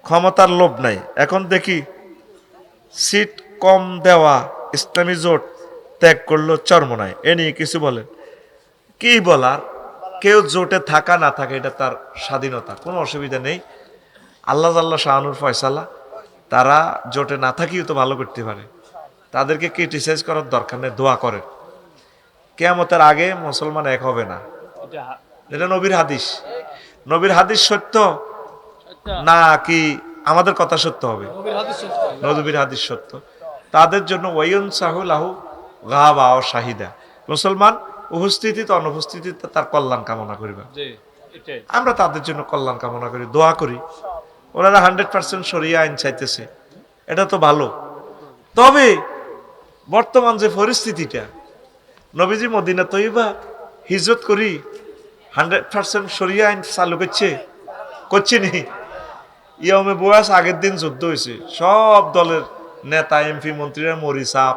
ক্ষমতার লোভ নাই। এখন দেখি সিট কম দেওয়া ইসলামী জোট ত্যাগ করলো চরমোনাই, এ নিয়ে কিছু বলেন। কি বলার, কেউ জোটে থাকা না থাকা এটা তার স্বাধীনতা, কোনো অসুবিধা নেই। আল্লাহ আল্লাহ শাহানুর ফয়সালা, তারা জোটে না থাকিও তো ভালো করতে পারে, তাদেরকে ক্রিটিসাইজ করার দরকার নেই, দোয়া করে। কিয়ামতের আগে মুসলমান এক হবে না, এটা নবীর হাদিস। নবীর হাদিস সত্য না কি আমাদের কথা সত্য হবে? নবীর হাদিস সত্য। তাদের জন্য ওয়াইন সাহুলাহু গাবা ও শাহিদা, মুসলমান উপস্থিতিতে অনুপস্থিতিতে তার কল্যাণ কামনা করিবা। আমরা তাদের জন্য কল্যাণ কামনা করি, দোয়া করি। ওনারা 100% শরিয়া আইন চাইতেছে, এটা তো ভালো। তবে বর্তমান যে পরিস্থিতিটা, নবীজি মদিনা তৈবা হিজরত করি 100% শরিয়া আইন চালু করছে নি। ইয়মে বয়াস আগের দিন যুদ্ধ হয়েছে, সব দলের নেতা এমপি মন্ত্রীরা মরি সাপ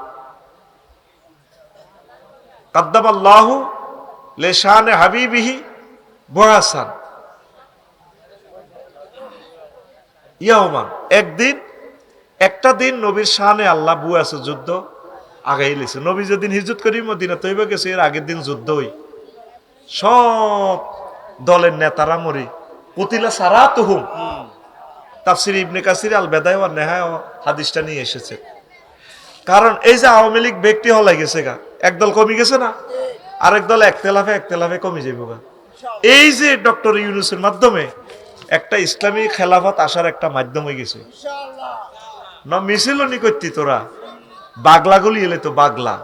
কাদ্দাবাল্লাহু লিশানে হাবিবিহি বয়াসান ইয়াওমান, একদিন একটা দিন নবীর শানে আল্লাহ বুয়াছে যুদ্ধ আগাই লেছে। নবী যেদিন হিজরত করি মদিনা তৈবা গেছে, এর আগের দিন যুদ্ধ হই, সব দলের নেতারা মরি কুতিলা সারাতুহুম। তাফসির ইবনে কাসির আল বেদায় ওয়ান নেহায় হাদিসটা নিয়ে এসেছে। কারণ এই যে আওয়ামী লীগ ব্যক্তি হলাই গেছে গা, একদল কমে গেছে না, আরেক দল একতেলাফে কমে যাইব গা। এই যে ডক্টর ইউনূসের মাধ্যমে একটা ইসলামী খেলাফত আসার একটা মাধ্যম হয়ে গেছে। না মিছিল নি করতি তোরা, বাগলাগুলি এলে তো বাগলা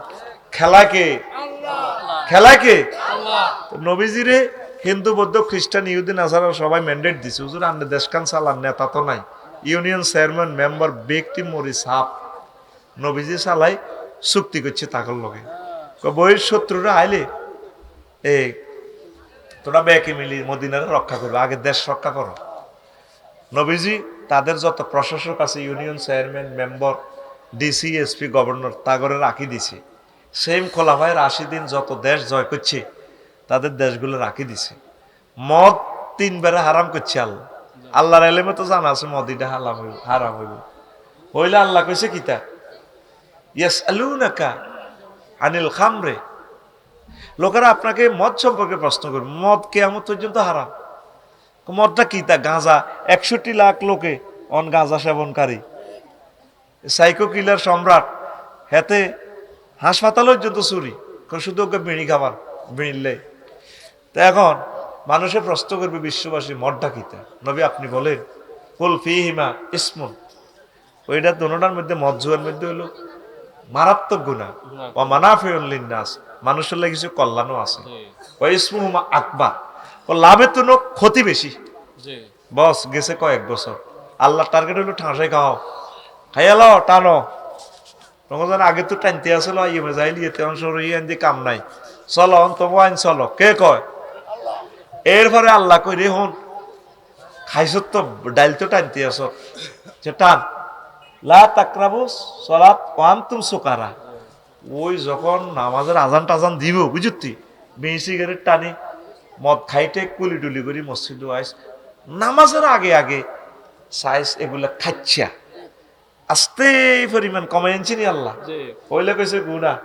খেলাকে নবীজিরে হিন্দু বৌদ্ধ খ্রিস্টান ইহুদি নাসারা সবাই ম্যান্ডেট দিছে, হুজুর আপনি দেশখান চালান, নেতা তো নাই, ইউনিয়ন চেয়ারম্যান মেম্বার ব্যক্তি মরি সাপ নবীজি চালাই চুক্তি করছে তাকর লগে। বইয়ের শত্রুরা আইলে এই তোরা ব্যাকে মিলি মদিনারে রক্ষা করবে, আগে দেশ রক্ষা করো। নবীজি তাদের যত প্রশাসক আছে, union chairman member DC SP governor, তাগরে রাখি দিছে। সেম খোলাফায়ের 80 দিন যত দেশ জয় করছে তাদের দেশগুলো রাখি দিছে। মদ 3 বারে হারাম করছে আল্লাহ। আল্লাহর এলেমে তো জানা আছে মদ এটা হারাম হইব। হইলে আল্লাহ কইছে কিতা, ইয়াসআলুনাকা আনিল খামরে, লোকেরা আপনাকে মদ সম্পর্কে প্রশ্ন করবে, মদ কিয়ামত পর্যন্ত হারাম। মদটা কি? তা গাঁজা, 61 লাখ লোকে অন গাঁজা সেবনকারী, সাইকো কিলার সম্রাট, হেতে হাসপাতাল পর্যন্ত চুরি, শুধু ওকে বিড়ি খাবার বিড়িলে। তো এখন মানুষে প্রশ্ন করবে বিশ্ববাসী, মদটা কিতা? নবী আপনি বলেন কুল ফিহিমা ইসমুন, ওইটা দোনোটার মধ্যে মদ জুয়ার মধ্যে হলো মারাত্মক গুনাহ, ওয়া মানাফিউল লিন্নাস, মানুষের লাগে কিছু কল্যাণও আছে, ওয়া ইসমুহুমা আকবার, ও লাভের তো ক্ষতি বেশি। বস গেছে কয়েক বছর, আল্লাহ টার্গেট হলো ঠাঁসাই খাও, খাইয়ালো টানো। তোমার আগে তো টানতে আসলো ইয়ে যাইলি এতে অংশ দিয়ে কাম নাই, চলো তবু আইন চলো, কে কয়? এরপরে আল্লাহ কই রে হন খাইছ তো ডাইল তো টানতে আস, যে টান লা তাকরাবু সালাত ওয়া আনতুম সুকারা। ওই যখন নামাজের আজান টাজান দিব বুঝতি, বিড়ি সিগারেট টানি মদ খাইতে কুলি টুলি করি মসজিদ আইস, নামাজের আগে আগে সাইজ এগুলা খাচ্ছা আস্তে পরিমাণ কমাই আনছি নি আল্লাহ। হইলে কইছে গুনাহ,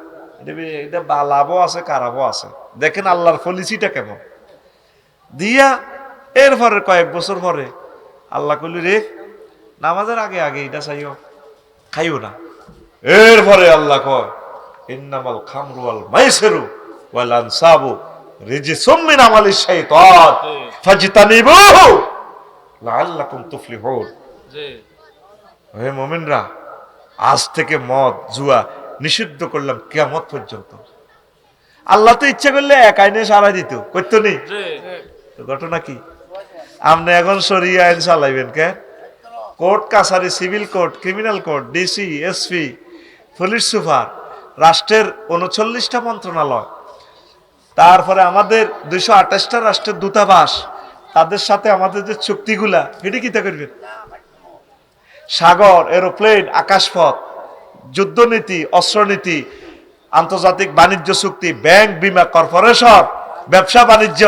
এটা লাভও আছে খারাপও আছে। দেখেন আল্লাহর পলিসিটা কেমন দিয়া। এরপরে কয়েক বছর পরে আল্লাহ কইলি রে নামাজের আগে আগে এটা চাইও, খাইও না। এরপরে আল্লাহ কয় ইন্নামাল খামরু ওয়াল মাইসিরু ওয়াল আনসাবু রিজসুম মিন আমালিশ শাইতান ফাজতানিবুহু লাআল্লাকুম তুফলিহুন। হে মুমিনরা, আজ থেকে মদ জুয়া নিষিদ্ধ করলাম কিয়ামত পর্যন্ত। আল্লাহ তো ইচ্ছা করলে এক আইনে সারাই দিত, করতো নি? ঘটনা কি, আপনি এখন শরিয়া আইন চালাইবেন কে? কোর্ট কাছারি, civil court, criminal court, DC SP, police super, রাষ্ট্রের 39টা মন্ত্রণালয়, তারপরে আমাদের 228টা রাষ্ট্রের দূতাবাস, তাদের সাথে আমাদের যে চুক্তিগুলা, এটি কিতা করবেন? সাগর, এরোপ্লেন, আকাশপথ, যুদ্ধনীতি, অস্ত্রনীতি, আন্তর্জাতিক বাণিজ্য চুক্তি, ব্যাংক, বিমা, কর্পোরেশন, ব্যবসা বাণিজ্য।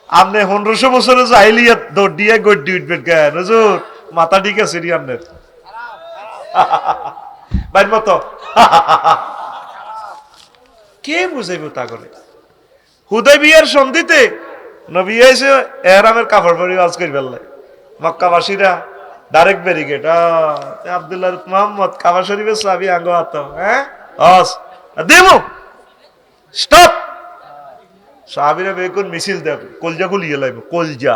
আপনি 1500 বছরে জাহিলিয়াত দৌড় দিয়ে গড়ি উঠবেন কেন হুজুর? মাথা ঠিক আছে রিয়ানের বাইর মতো কে বুঝাইব তা করে হুদাইবিয়ার সন্ধিতে নবী এসে এহরামের কাপড় পরে ওয়াজ করি ফেললে মক্কাবাসীরা ডাইরেক্ট ব্যারিকেড আব্দুল্লাহ মোহাম্মদ কাবা শরীফের চাবি আঙ্গ হাত হ্যাঁ দেবো স্টপ সাহাবিরা বেগুন মিছিল দেব কলজা গুলিয়ে লাইব কলজা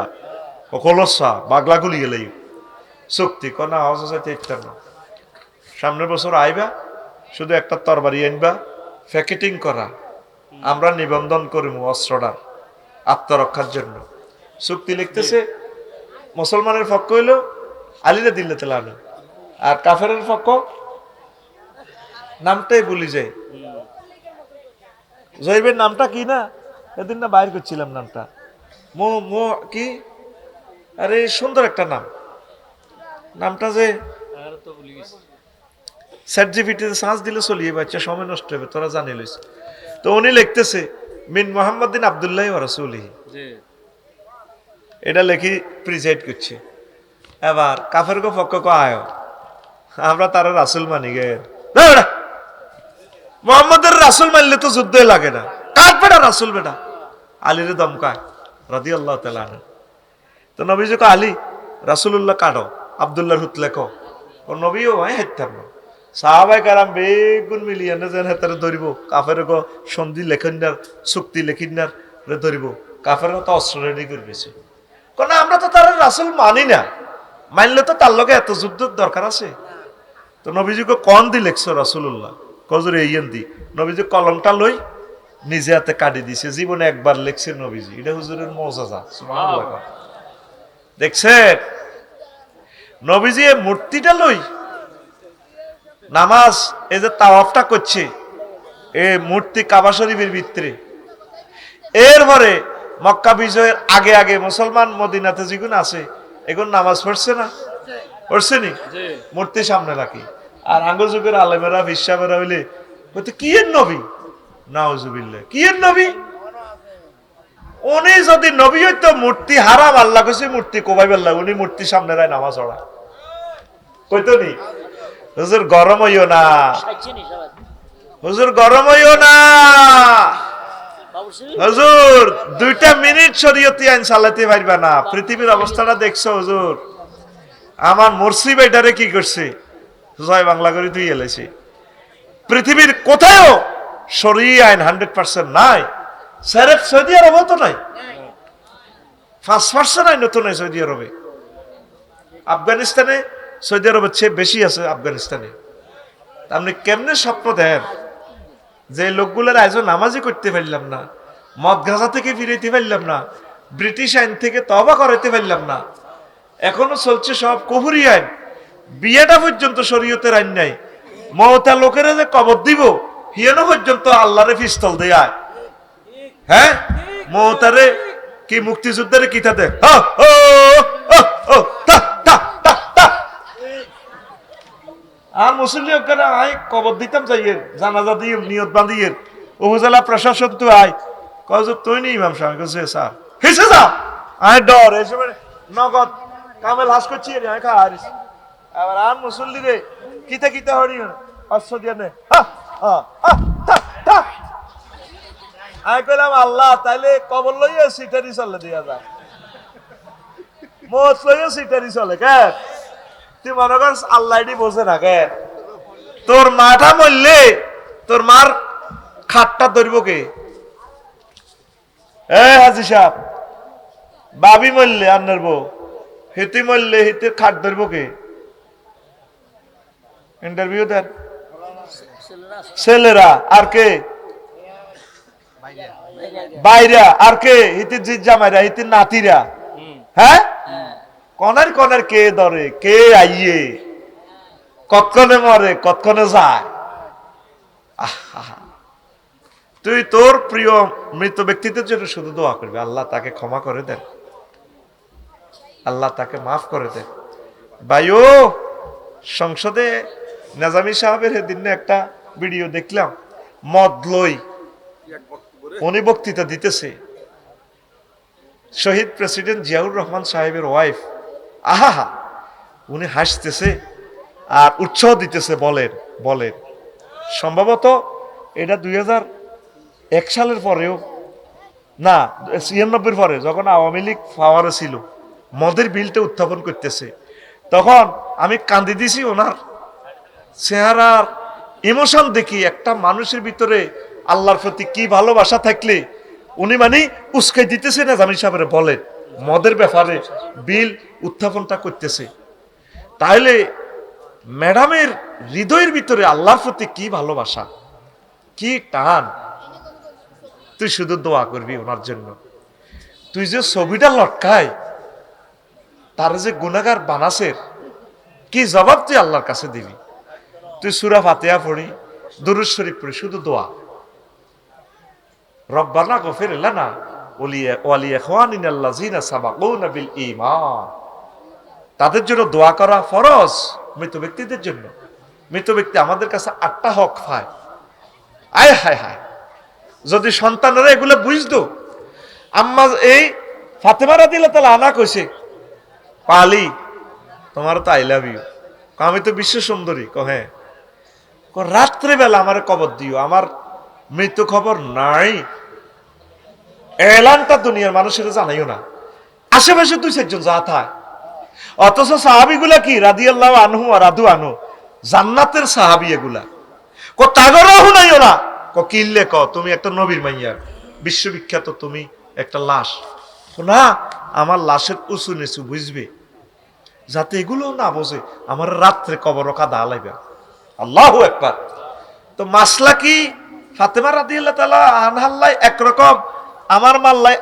কলসা বাগলা গুলিয়ে লাইব শক্তি কনা আওয়াজ আছে ইত্যার না সামনের বছর আইবা শুধু একটা তরবারি আনবা প্যাকেটিং করা আমরা নিবন্ধন করিব অস্ত্রটা আত্মরক্ষার জন্য চুক্তি লিখতেছে মুসলমানের পক্ষ হইল আলীরা দিল্লে তেলানো আর কাফেরের পক্ষ নামটাই বলি যায় জহিবের নামটা কি না এদিন না বাইর করছিলাম নামটা মো মো কি আরে সুন্দর একটা নাম নামটা যে চ্যাট জিপিটিতে সার্চ দিলে চলিয়ে বাচ্চা সময় নষ্ট হবে তোরা জানি লইস তো উনি লিখতেছে মিন মোহাম্মদিন আব্দুল্লাহ ওয়া রাসূলিহি এটা লেখি প্রিসাইড করছে এবার কাফের কো পক্ষ কো আয়ো আমরা তার রাসূল মানি গে মোহাম্মদের রাসূল মানলে তো যুদ্ধই লাগে না কার বেটা রাসূল বেটা আলীর দমকায় রাদিয়াল্লাহু তাআলা আনহু তো নবীজি কো আলী রাসূলুল্লাহ কাটো আব্দুল্লাহর হুত লেখো ও নবীও হয় হেতাম না সাহাবায়ে কারাম বেগুন মিলিয়ে না যেন হেতারে ধরিব কাফের কো সন্ধি লেখিনার চুক্তি লেখিনার রে ধরিব কাফের তো অস্ত্র রেডি করবেছে কোন আমরা তো তার রাসূল মানি না মানলে তো তার লগে এত যুদ্ধের দরকার আছে তো নবীজি কো কোন দি লেখছো রাসূলুল্লাহ কজর এইন দি নবীজি কলমটা লই নিজে হাতে কাটি দিছে জীবনে একবার লেখছে নবীজি এটা হুজুরের মুআজিজা সুবহানাল্লাহ দেখছেন নবীজি এই মূর্তিটা লই নামাজ এই যে তাওয়াফটা করছে এই মূর্তি কাবা শরীফের ভিতরে এরপরে মক্কা বিজয়ের আগে আগে মুসলমান মদিনাতে যেগুলো আছে এগুলো নামাজ পড়ছে না পড়ছে নি মূর্তি সামনে রাখি আর আঙ্গুল যুগের আলেমেরা বিশ্বাবেরা হইলে বলতে কি এর নবী নাউজুবিল্লাহ কি এর নবী উনি যদি নবী হইতো মূর্তি হারাম আল্লাহ কইছে মূর্তি কোবাই বেল্লা উনি মূর্তি সামনে রায় নামাজ পড়া কইতো নি হুজুর গরম হইও না হুজুর গরম হইও না হুজুর 2টা মিনিট শরীয়তি আইন চালাতে পারবা না পৃথিবীর অবস্থাটা দেখছো হুজুর আমার মুর্শি বেটারে কি করছে জয় বাংলা করে তুই এলেছি পৃথিবীর কোথাও শরীয় আইন 100% নাই সেরেফ সৌদি আরবও তো নাই 5% আইন তো নাই সৌদি আরবে আফগানিস্তানে সৌদি আরবের চেয়ে বেশি আছে আফগানিস্তানে আপনি কেমনে স্বপ্ন দেন যে লোকগুলোর আয়োজন নামাজই করতে পারলাম না মদ গাঁজা থেকে ফিরাইতে পারলাম না ব্রিটিশ আইন থেকে তওবা করাইতে পারলাম না এখনো চলছে সব কুফরি আইন বিয়েটা পর্যন্ত শরীয়তের আইন নাই মওতা লোকেরা যে কবর দিব হিয়ানো পর্যন্ত আল্লাহরে পিস্তল দেয় হ্যাঁ মওতারে কি মুক্তিযুদ্ধের কিতা দে আর মুসল্লি ওখানে আয় কবর দিতাম যাইয়ে জানাজা দিয়ে নিয়ত বাঁধিয়ে উপজেলা প্রশাসন তো আয় কজ তুই নি ইমাম সাহেব কাছে স্যার হেসে যা আয় ডর এই সময় নগদ কামেল হাস করছি আয় খা হারিস আবার আর মুসল্লি রে কিতা কিতা হরি অস্ত্র দিয়ে নে আয় কইলাম আল্লাহ তাইলে কবর লইয়া সিটারি চলে দিয়া যায় মত লইয়া সিটারি চলে কে তুই মনে কর আল্লাহ বোঝে না কে তোর মাটা মরলে তোর মার খাটটা ধরব কে হাজি সাহেব বাবি মরলে আন্নার বউ হিতি মরলে হিতির খাট ধরব কে ইন্টারভিউ দেন ছেলেরা আর কে বাইরা আর কে হিতির জিজ্জামাইরা হিতির নাতিরা হ্যাঁ কনার কনার কে ধরে কে আইয়ে কতক্ষণে মরে কতক্ষণে যায় তুই তোর প্রিয় মৃত ব্যক্তিদের জন্য শুধু দোয়া করবি আল্লাহ তাকে ক্ষমা করে দেন আল্লাহ তাকে মাফ করে দেন ভাইও সংসদে নাজামি সাহেবের সেদিন একটা ভিডিও দেখলাম মদ লই উনি বক্তৃতা দিতেছে শহীদ প্রেসিডেন্ট জিয়াউর রহমান সাহেবের ওয়াইফ আহা উনি হাসতেছে আর উৎসাহ দিতেছে, বলেন বলেন। সম্ভবত এটা 2001 সালের পরেও না, 96 পরে, যখন আওয়ামী লীগ পাওয়ারে ছিল, মদের বিলটা উত্থাপন করতেছে, তখন আমি কান্দি দিছি ওনার চেহারার ইমোশন দেখি। একটা মানুষের ভিতরে আল্লাহর প্রতি কি ভালোবাসা থাকলে উনি মানে উস্কাই দিতেছে না জামিল সাহেবের, বলেন মদের ব্যাপারে বিল উত্থাপনটা করতেছে। তাহলে ম্যাডামের হৃদয়ের ভিতরে আল্লাহর প্রতি কি ভালোবাসা, কি টান। তুই শুধু দোয়া করবি ওনার জন্য। তুই যে ছবিটা লটকায় তার যে গুনাহগার বানাসের কি জবাব তুই আল্লাহর কাছে দিবি? তুই সূরা ফাতিহা পড়ি, দুরূদ শরীফ পড়ি, শুধু দোয়া, রব্বানা গফির লানা ওয়া লিইখওয়ানিনাল্লাযিনা সাবাকুনা বিল ঈমান। তাদের জন্য দোয়া করা ফরজ, মৃত ব্যক্তিদের জন্য। মৃত ব্যক্তি আমাদের কাছে 8টা হক পায়। আয় হায় হায়, যদি সন্তানরা এগুলো বুঝতো। আম্মা এই ফাতেমা রাদিয়াল্লাহু তাআলা আনা কইছে, পালি তোমার তো আই লাভ ইউ। আমি তো বিশ্ব সুন্দরী। হ্যাঁ। রাত্রে বেলা আমার কবর দিও, আমার মৃত্যু খবর নাই, এলানটা দুনিয়ার মানুষের জানাইও না। আশেপাশে 2-4 জন যা থায়। অথচ সাহাবিগুলা কি রাদিয়াল্লাহু আনহু আর রাদু আনহু, জান্নাতের সাহাবী এগুলা। তাগরও শুনাইও না। কিল্লে তুমি একটা নবীর মাইয়া, বিশ্ববিখ্যাত, তুমি একটা লাশ না, আমার লাশের উঁচু নিচু বুঝবে, যাতে এগুলো না বোঝে আমার রাত্রে কবর কাদা আলাইবে। আল্লাহু আকবার। তো মাসলা কি ফাতেমা রাদিয়াল্লাহু তাআলা আনহাল্লাই একরকম, আমার মাল্লাই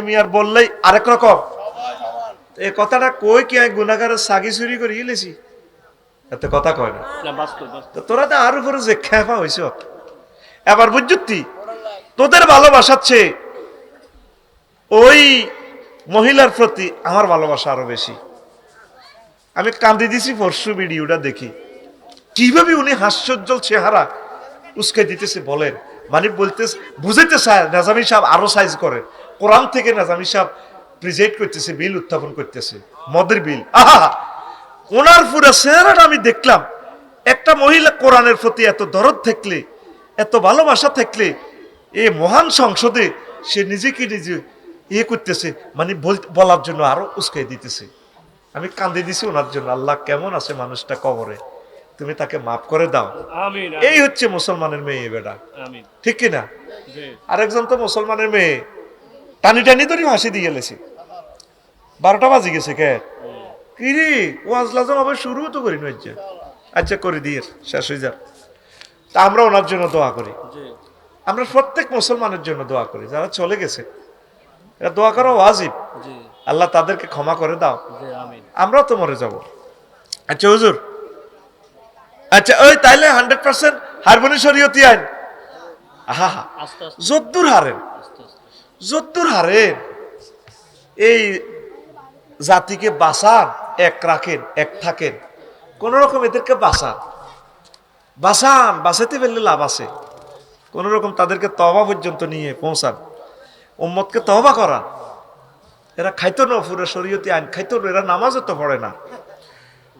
মিয়ার বললেই আরেক রকম। এই কথাটা কই কি আমি গুনাহগারের সাগি চুরি করে গেলেছি, এত কথা কয় না। তো তোরা তো আর উপরে যে খেপা হইছ। এবার বুঝতি তোদের ভালোবাসাচ্ছে ওই মহিলার প্রতি আমার ভালোবাসা আরো বেশি। আমি কান্দি দিছি পরশু ভিডিওটা দেখি, কিভাবে উনি হাস্যোজ্জ্বল চেহারা উস্কে দিতেছে, বলেন মানে বলতে বুঝাইতে চায়। নাজামি সাহেব আরো সাইজ করে, কোরআন থেকে নাজামি সাহেব প্রেজেন্ট করতেছে, বিল উত্থাপন করতেছে, মদের বিল। আহা, ওনার পুরো চেহারাটা আমি দেখলাম। একটা মহিলা কোরআনের প্রতি এত দরদ থাকলে, এত ভালোবাসা থাকলে, এই মহান সংসদে সে নিজেকে নিজে ইয়ে করতেছে, মানে বলার জন্য আরো উস্কাই দিতেছে। আমি কান্দে দিছি ওনার জন্য। আল্লাহ কেমন আছে মানুষটা কবরে, তুমি তাকে মাফ করে দাও। এই হচ্ছে মুসলমানের মেয়ে বেটা, ঠিক কিনা? আরেকজন তো মুসলমানের মেয়ে টানি টানি ধরে হাসি দিয়ে গেলেছে। 12টা বাজে গেছে কে কিরে ওয়াজ লাজম আবার শুরু তো করি নজ্জা। আচ্ছা করে দিয়ে শেষ হয়ে যাক। তা আমরা ওনার জন্য দোয়া করি। আমরা প্রত্যেক মুসলমানের জন্য দোয়া করি, যারা চলে গেছে। এটা দোয়া করা ওয়াজিব। আল্লাহ তাদেরকে ক্ষমা করে দাও, আমরাও তো মরে যাব। আচ্ছা হুজুর, আচ্ছা ওই তাইলে 100% হারমোনি শরীয়তি আইন। আহা, যদ্দুর হারেন এই জাতিকে বাঁচান, এক রাখেন, এক থাকেন, কোন রকম এদেরকে বাঁচাতে পারলে লাভ আছে। কোন রকম তাদেরকে তওবা পর্যন্ত নিয়ে পৌঁছান, উম্মতকে তওবা করান। এরা খাইতো না, পুরো শরীয়তি আইন খাইতো না, এরা নামাজও তো পড়ে না।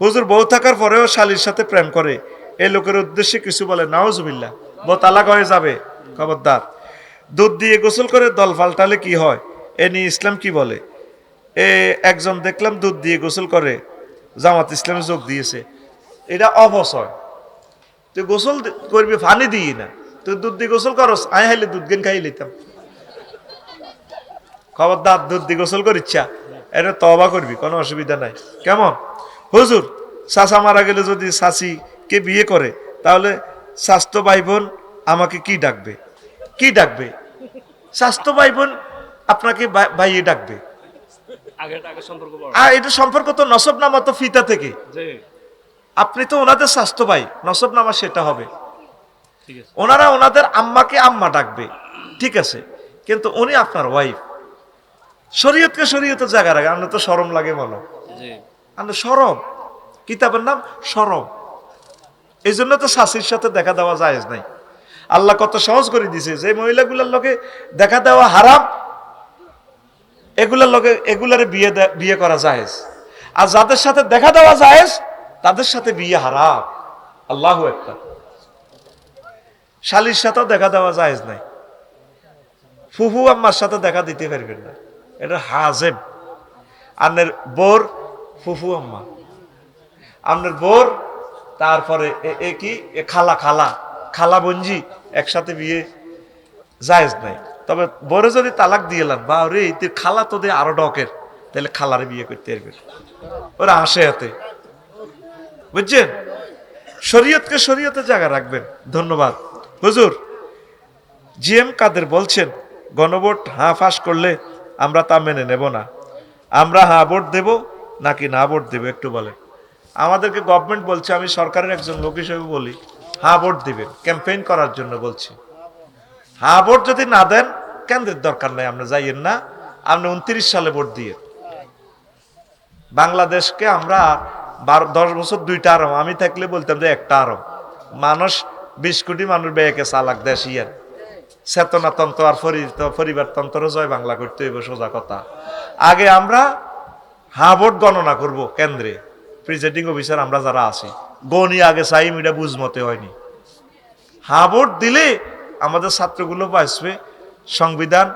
হুজুর বউ থাকার পরেও শালীর সাথে প্রেম করে, এই লোকের উদ্দেশ্যে কিছু বলে নাউজুবিল্লাহ, বউ তালাক হয়ে যাবে, খবরদার। দুধ দিয়ে গোসল করে দল পাল্টালে কি হয়, এ নিয়ে ইসলাম কি বলে? একজন দেখলাম দুধ দিয়ে গোসল করে, জামাত ইসলামে যোগ দিয়েছে। এটা অবসর। তুই গোসল করবি পানি দিই না, তুই দুধ দিয়ে গোসল করস, আই হাইলে দুধ গেন খাই লিতাম। খবরদার, দুধ দিয়ে গোসল কর ইচ্ছা, এটা তওবা করবি, কোনো অসুবিধা নাই। কেমন হুজুর? চাচা মারা গেলে যদি চাচিকে বিয়ে করে, তাহলে স্বাস্থ্য ভাই বোন আমাকে কি ডাকবে? স্বাস্থ্য ভাই বোন আপনাকে ভাইয়ে ডাকবে। এটা সম্পর্ক তো নসবনামা তো ফিতা থেকে, আপনি তো ওনাদের স্বাস্থ্য ভাই, নসবনামা সেটা হবে। ওনারা ওনাদের আম্মাকে আম্মা ডাকবে, ঠিক আছে, কিন্তু উনি আপনার ওয়াইফ। শরীয়তকে শরীয়তের জায়গা রাখে। আমরা তো শরম লাগে বলো, আমরা শরম, কিতাবের নাম শরম। এই জন্য তো শাশির সাথে দেখা দেওয়া জায়েজ নাই। আল্লাহ কত সহজ করে দিছে, যে মহিলাগুলার লোকে দেখা দেওয়া হারাম, এগুলার লোকে এগুলারে বিয়ে করা জায়েজ। আর যাদের সাথে দেখা দেওয়া জায়েজ তাদের সাথে বিয়ে হারাম। আল্লাহু আকবার। শালির সাথেও দেখা দেওয়া জায়েজ নাই, ফুফু আম্মার সাথে দেখা দিতে পারবেন না, এটা হাজেব। আপনার বোর ফুফু আম্মা, আপনার বোর, তারপরে কি খালা খালা খালা বঞ্জি একসাথে বিয়ে জায়েজ নাই। তবে বোরে যদি তালাক দিয়ে এলাম বা রে তুই খালা তো দে আরো ডকের, তাহলে খালারে বিয়ে করতে পারবেন, ওরা আসে হাতে, বুঝছেন? শরীয়তকে শরীয়তে জায়গা রাখবেন। ধন্যবাদ। হুজুর জিএম কাদের বলছেন গণভোট হ্যাঁ ফাঁস করলে আমরা তা মেনে নেব না, আমরা হ্যাঁ ভোট দেব নাকি না ভোট দেব একটু বলেন। আমাদেরকে গভর্নমেন্ট বলছে, আমি সরকারের একজন লোক হিসেবে বলি, হ্যাঁ ভোট দিবেন, ক্যাম্পেইন করার জন্য বলছি। হ্যাঁ ভোট যদি না দেন কেন্দ্রের দরকার নাই, আপনি যাইয়েন না, আপনি 29 সালে ভোট দিয়ে বাংলাদেশকে আমরা 10 বছর 2টা আরব, আমি থাকলে বলতাম যে 1টা আরব, মানুষ 20 কোটি মানুষ বেয়েকে চালাক দেশ ইয়ার চেতনাতন্ত্র আর পরিবার তন্ত্র জয় বাংলা করতে হইব, সোজা কথা। আগে আমরা হ্যাঁ ভোট গণনা করব কেন্দ্রে, প্রিজাইডিং অফিসার আমরা যারা আছি গণি আগে চাই, এটা বুঝমতে হয়নি। হ্যাঁ ভোট দিলে আমাদের ছাত্রগুলো বাঁচবে, সংবিধান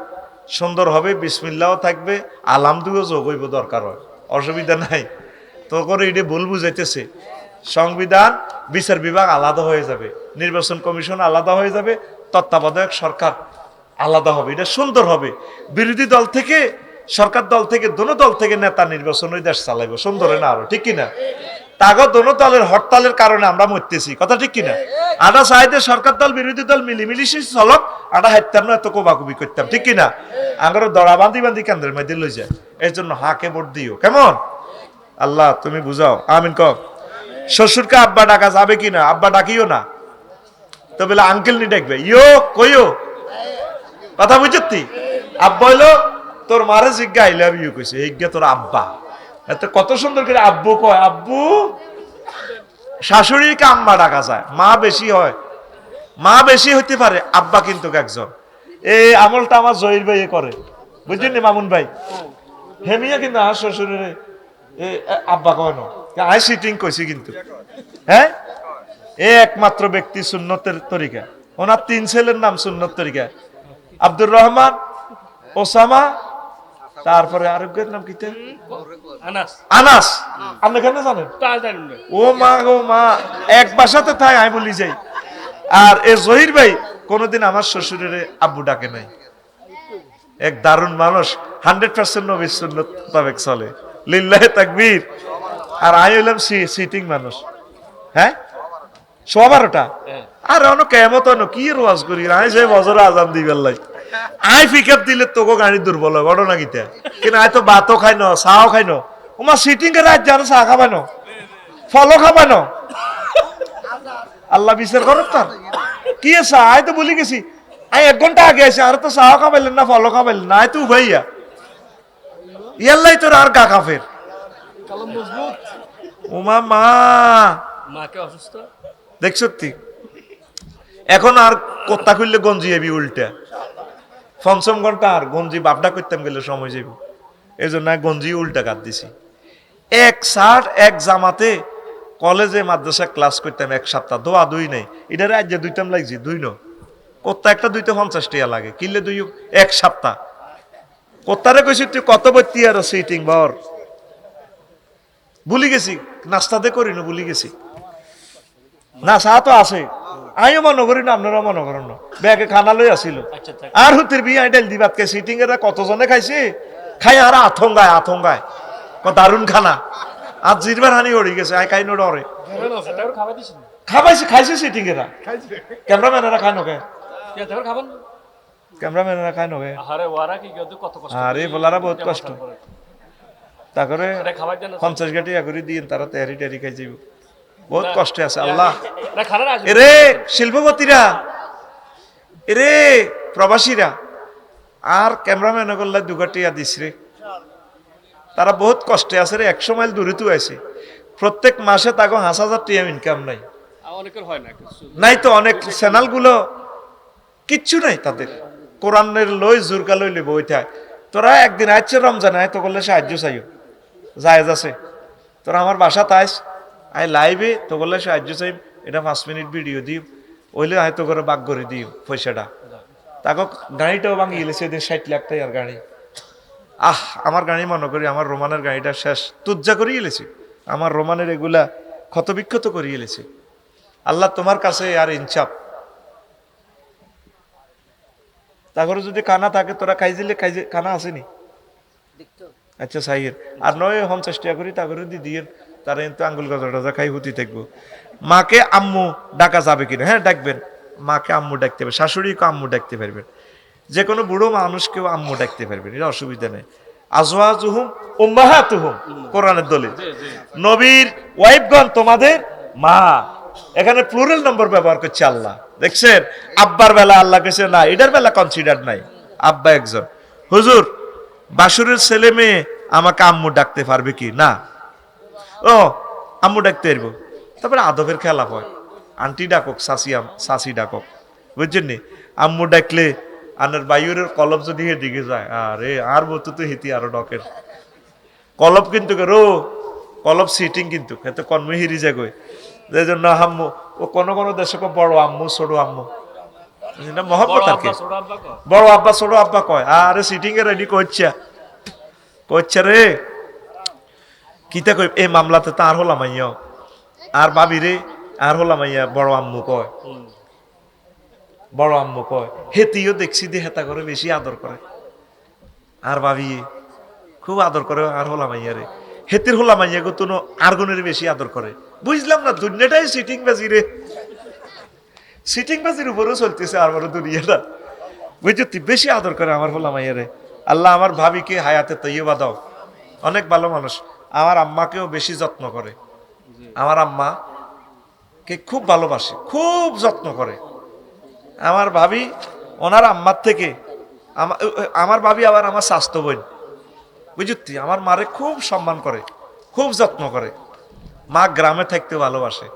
সুন্দর হবে, বিসমিল্লাও থাকবে, আলহামদুলিল্লাহ যোগ হইব, দরকার হয়, অসুবিধা নাই। তো করে এটা ভুল বুঝাইতেছে। সংবিধান, বিচার বিভাগ আলাদা হয়ে যাবে, নির্বাচন কমিশন আলাদা হয়ে যাবে, তত্ত্বাবধায়ক সরকার আলাদা হবে, এটা সুন্দর হবে। বিরোধী দল থেকে, সরকার দল থেকে, দোনো দল থেকে নেতা নির্বাচন ওই দেশ চালাইব, সুন্দর না আরো, ঠিক কিনা? তাগো দোনো দলের হরতালের কারণে আমরা মরতেছি, কথা ঠিক কিনা? আটা চাইতে সরকার দল বিরোধী দল মিলিমিলিশি চলক, আটা হাইতাম না, এত কোবাকুবি করতাম, ঠিক কিনা? আঙ্গারও দড়া বান্ধি বান্ধি কেন্দ্রের মধ্যে লই যায়। এই জন্য হাকে ভোট দিও, কেমন? আল্লাহ তুমি বুঝাও, আমিন কও। শ্বশুরকে আব্বা ডাকা যাবে কিনা? আব্বা ডাকিও না, তো বলে আঙ্কেল নি ডাকবে, ইয়ো কইও, কথা বুঝতি? আব্বা হইলো তোর মারে জিজ্ঞা আই লাভ ইউ কইছে, এইজ্ঞা তোর আব্বা, এত কত সুন্দর করে আব্বু কয়, আব্বু। শাশুড়িকে আম্মা ডাকা যায়, মা বেশি হয়, মা বেশি হইতে পারে, আব্বা কিন্তু একজন। এই আমলটা আমার জহির ভাই করে, বুঝলেন মামুন ভাই? হেমিয়া কিন্তু আমার শ্বশুরের আব্বা কয় না, আই সিটিং কইছি কিন্তু, হ্যাঁ এ একমাত্র ব্যক্তি সুন্নতের তরিকা, ওনার 3 ছেলের নাম সুন্নত তরিকা, আব্দুর রহমান, ওসামা, তারপরে আরেকজনের নাম কি? আনাস। আপনি কেন জানেন? ও মা গো মা, এক বাসাতে থাই, আমি বলি যাই। আর এ জহির ভাই কোনদিন আমার শ্বশুরের আব্বু ডাকে নাই, এক দারুণ মানুষ, 100% নবীর সুন্নত মোতাবেক চলে, লিল্লাহে তাকবীর। আর আমি হইলাম সিটিং মানুষ, হ্যাঁ 12টা। আর অন্য কেমত কি রোয়াজ করি, আই যে বছর আজান দিবেন লাই, আই পিকআপ দিলে তোকে গাড়ি দুর্বল হয়, ঘটনা গীতা কিন্তু আই তো ভাতও খাই ন, চাও খাই ন, ওমা সিটিং কে রাত জানো, চা খাবাই ন, ফলও খাবাই ন, আল্লাহ বিচার করো তার কি আছে। আই তো বলি গেছি, আই 1 ঘন্টা আগে আসে, আর তো চাও খাবাইলেন না, ফলও খাবাইলেন না, আই তো উভাইয়া ইয়াল্লাই তোর আর গা কাফের। ওমা মা মাকে অসুস্থ দেখছ, এখন আর কোত্তা খুললে গঞ্জি এবি উল্টা, 5 ঘন্টা আর গঞ্জি বাপডা করতাম গেলে সময় যাব, এই জন্য গঞ্জি উল্টা কাট দিছি। এক শার্ট এক জামাতে কলেজে মাদ্রাসা ক্লাস করতাম 1 সপ্তাহ, দোয়া 2 নেই, এটা রাজ্যে 2টাম লাগছি, 2 ন কোত্তা একটা 2তে 50 টাকা লাগে, কিনলে 2 1 সপ্তাহ। কোত্তারে কইছি তুই কত বত্তি আর সিটিং বর, ভুলি গেছি, নাস্তাতে করি না, ভুলি গেছি না, চা তো আছে, আমিও মনে করি না, আপনারাও মনে করেন না, ব্যাগে খানা লই আসিল। আর হুতির বিয়ে ডাল দি ভাতকে সিটিং এরা কতজনে খাইছে, খাই আর আথঙ্গায় দারুণ খানা, আর জিরবার হানি ওড়ি গেছে, আই খাই নড়ে খাবাইছে, খাইছে সিটিং এরা, ক্যামেরাম্যানেরা খায় নকে, ক্যামেরাম্যানেরা খায় নকে, আরে বলারা বহুত কষ্ট, তারপরে 50 গাটি করে দিয়ে তারা তেহারি টেহারি খাই যাইব, বহুত কষ্টে আছে। আল্লাহ এরে শিল্পপতিরা, এরে প্রবাসীরা, আর ক্যামেরাম্যান করলে 2 গাটিয়া দিস রে, তারা বহুত কষ্টে আছে রে, 100 মাইল দূরে তো আছে, প্রত্যেক মাসে তাকে 5,000 টাকা ইনকাম নাই, নাই তো অনেক চ্যানেল গুলো কিচ্ছু নাই তাদের, কোরআনের লই জুরকা লই বই থাকে। তোরা একদিন আইছে রমজান আয় তো করলে সাহায্য চাইও, জায়েজ আছে, তোর আমার বাসা তাইস আই লাইভে তো বললে সাহায্য চাই এটা 5 মিনিট ভিডিও দিও ওইলে হয়তো করে বাগ করে দিও পয়সাটা তাকে গাড়িটাও ভাঙি গেলেছে 60 লাখ টাকার গাড়ি আমার গাড়ি মনে করি আমার রোমানের গাড়িটা শেষ তুজ্জা করে গেলেছি আমার রোমানের এগুলা ক্ষতবিক্ষত করে গেলেছে আল্লাহ তোমার কাছে আর ইনসাফ তারপরে যদি কানা থাকে তোরা খাই দিলে কানা আসেনি আচ্ছা সাইয়ের আর নয় হম চেষ্টা করি তা করে দিয়ে তারা কিন্তু আঙ্গুল গজা খাই হুতি থাকবো মাকে আম্মু ডাকা যাবে কিনা হ্যাঁ ডাকবেন মাকে আম্মু ডাকতে পারবে শাশুড়িকে আম্মু ডাকতে পারবেন যে কোনো বুড়ো মানুষকেও আম্মু ডাকতে পারবেন এটা অসুবিধা নেই আজওয়াজুহুম উম্মাহাতুহুম কোরআনের দলিল নবীর ওয়াইফগণ তোমাদের মা এখানে প্লুরাল নম্বর ব্যবহার করছে আল্লাহ দেখছেন আব্বার বেলা আল্লাহ কেছে না এটার বেলা কনসিডার নাই আব্বা একজন হুজুর বাসুরের ছেলে মেয়ে আমাকে আম্মু ডাকতে পারবে কি না ও আম্মু ডাকতে পারবো তারপরে আদবের খেলা হয় আন্টি ডাকক শাসি ডাকক বুঝছেন নি আম্মু ডাকলে আনার বায়ুরের কলব যদি দিকে যায় আরে আর বলতো তো হিতি আরো ডকের কলব কিন্তু কলব সিটিং কিন্তু এত কর্মে হিরি যায় গই এই জন্য আম্মু ও কোন কোন দেশে বড় আম্মু ছোট আম্মু মহব্বত আর কি বড় আব্বা ছোট আব্বা কয় আরে সিটিং এ রেডি করছে রে কিতা কই এই মামলাতে তো আর হলাম আইয়া আর ভাবি রে আর হলাম আইয়া বড় আম্মু কয় হেতিও দেখছি দিয়ে হেতা করে বেশি আদর করে আর ভাবি খুব আদর করে আর হলাম আইয়া রে হেতির হলাম আইয়া গো তুনো আর গুণের বেশি আদর করে বুঝলাম না দুনিয়াটাই সিটিং বাজি রে সিটিং বাজির উপরেও চলতেছে আর বড় দুনিয়াটা বুঝছি বেশি আদর করে আমার হলাম আইয়া রে আল্লাহ আমার ভাবিকে হায়াতে তৈবা দাও অনেক ভালো মানুষ আমার আম্মাকেও বেশি যত্ন করে আমার আম্মা কে খুব ভালোবাসে খুব যত্ন করে আমার ভাবি ওনার আম্মার থেকে আমার ভাবি আবার আমার স্বাস্থ্য বোন বুঝতি আমার মারে খুব সম্মান করে খুব যত্ন করে মা গ্রামে থাকতে ভালোবাসে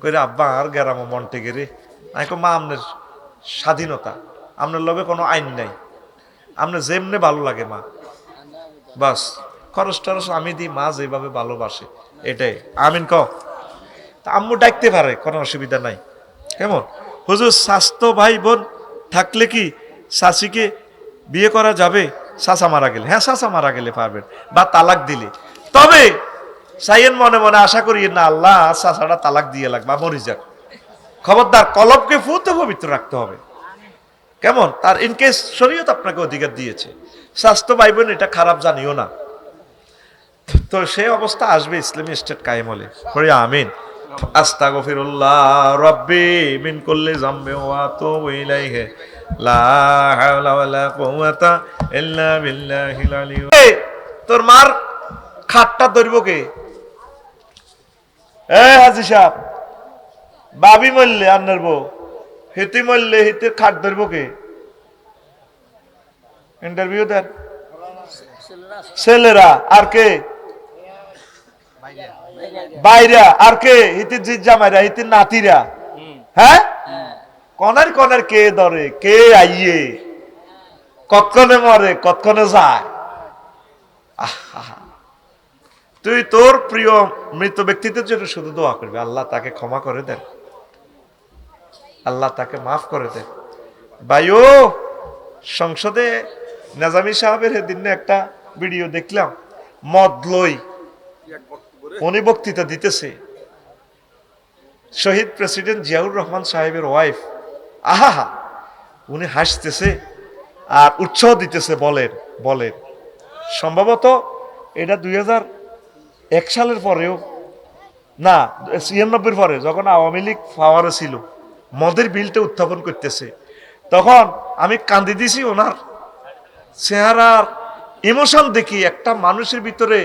কইরে আব্বা আর গ্রামে মন টেকে রে আমি মা আপনার স্বাধীনতা আপনার লগে কোনো আইন নাই আপনার যেমনে ভালো লাগে মা বাস খরচ টরচ আমি দিই মা যেভাবে ভালোবাসে এটাই আমিন ক আম্মু ডাকতে পারে কোনো অসুবিধা নাই কেমন হুজুর স্বাস্থ্য ভাই বোন থাকলে কি শাশিকে বিয়ে করা যাবে চাচা মারা গেলে হ্যাঁ চাচা মারা গেলে পারবেন বা তালাক দিলে তবে সাইয়েন মনে মনে আশা করি না আল্লাহ চাচাটা তালাক দিয়ে লাগবে মরি যাক খবরদার কলবকে ফুতে পবিত্র রাখতে হবে কেমন তার ইনকেস শরীয়ত আপনাকে অধিকার দিয়েছে স্বাস্থ্য ভাই বোন এটা খারাপ জানিও না তো সেই অবস্থা আসবে ইসলামী স্টেট কায়েম হলে করি আমিন আস্তাগফিরুল্লাহ রাব্বি মিন কুল্লি যামবি ওয়া আতুবু ইলাইহি লা হাওলা ওয়ালা কুওয়াতা ইল্লা বিল্লাহিল আলিয়্যিল তোর মার খাটটা ধরব কে হাজি সাহেব বাবি মরলে আন্নার বউ হিতি মরলে হিতির খাট ধরব কে ইন্টারভিউ দেন ছেলেরা আর কে বাইরা আর কে হিতির জামাইরা হিতির নাতিরা হ্যাঁ কনার কনার কে ধরে কে আইয়ে কতক্ষণে মরে কতক্ষণে যায় তুই তোর প্রিয় মৃত ব্যক্তিদের জন্য শুধু দোয়া করবি আল্লাহ তাকে ক্ষমা করে দেন আল্লাহ তাকে মাফ করে দেন ভাইও সংসদে নাজামি সাহেবের সেদিন একটা ভিডিও দেখলাম মদ লই উনি বক্তৃতা দিতেছে শহীদ প্রেসিডেন্ট জিয়াউর রহমান সাহেবের ওয়াইফ আহা উনি হাসতেছে আর উৎসাহ দিতেছে বলেন সম্ভবত এটা 2001 সালের পরেও না 96 পরে যখন আওয়ামী লীগ পাওয়ারে ছিল মদের বিলটা উত্থাপন করতেছে তখন আমি কান্দি দিছি ওনার চেহারার ইমোশন দেখি একটা মানুষের ভিতরে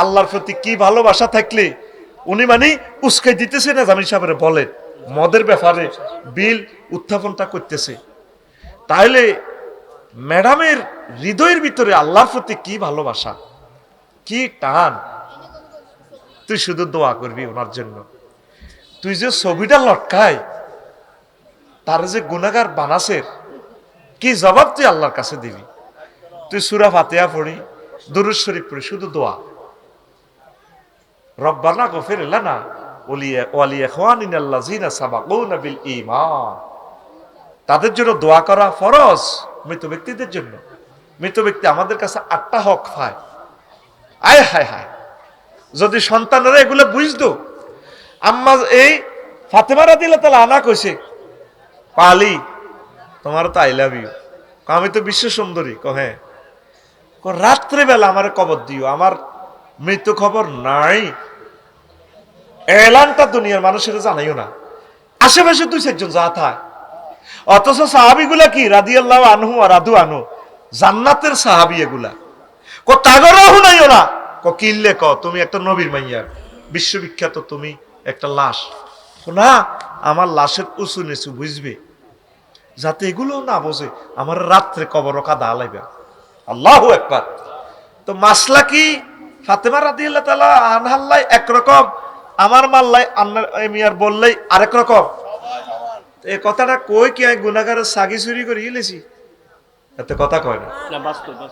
আল্লাহর প্রতি কি ভালোবাসা থাকলে উনি মানে উস্কাই দিতেছে না জামিল সাহেবের বলেন মদের ব্যাপারে বিল উত্থাপনটা করতেছে তাহলে ম্যাডামের হৃদয়ের ভিতরে আল্লাহর প্রতি কি ভালোবাসা কি টান তুই শুধু দোয়া করবি ওনার জন্য তুই যে ছবিটা লটকায় তার যে গুনাহগার বানাসের কি জবাব তুই আল্লাহর কাছে দিবি তুই সূরা ফাতিহা পড়ি দুরূদ শরীফ পড়ি শুধু দোয়া রব্বানা গফির লানা ওয়া লিইখওয়ানিনাল্লাযিনা সাবাকুনা বিল ঈমান। তাদের জন্য দোয়া করা ফরজ, মৃত ব্যক্তিদের জন্য। মৃত ব্যক্তি আমাদের কাছে 8টা হক পায়। আয় হায় হায়, যদি সন্তানেরা এগুলো বুঝতো। আম্মা এই ফাতেমা রাদিয়াল্লাহু তাআলা আনা কইছে, পালি তোমার তো আই লাভ ইউ। আমি তো বিশ্ব সুন্দরী। হ্যাঁ। রাত্রে বেলা আমার কবর দিও, আমার মৃত্যু খবর নাই, এলানটা দুনিয়ার মানুষের জানাইও না। আশেপাশে 2-4 যা থায়। অথচ সাহাবিগুলা কি রাদিয়াল্লাহু আনহু আর রাদু আনহু, জান্নাতের সাহাবি এগুলা। তাগরও শুনাইও না। কিল্লে তুমি একটা নবীর মাইয়া, বিশ্ববিখ্যাত তুমি একটা লাশ। না, আমার লাশের উঁচু নিচু বুঝবে, যাতে এগুলো না বোঝে। আমার রাত্রে কবর কাদা আলাইবে। আল্লাহু আকবার। তো মাসলা কি ফাতেমা রাদিয়াল্লাহু তাআলা আনহাল্লাই একরকম, আমার মাল্লাই মিয়ার বললেই আরেক রকম। এই কথাটা কই কি আমি গুনাহগারের সাগি চুরি করে গেলেছি, এত কথা কয় না।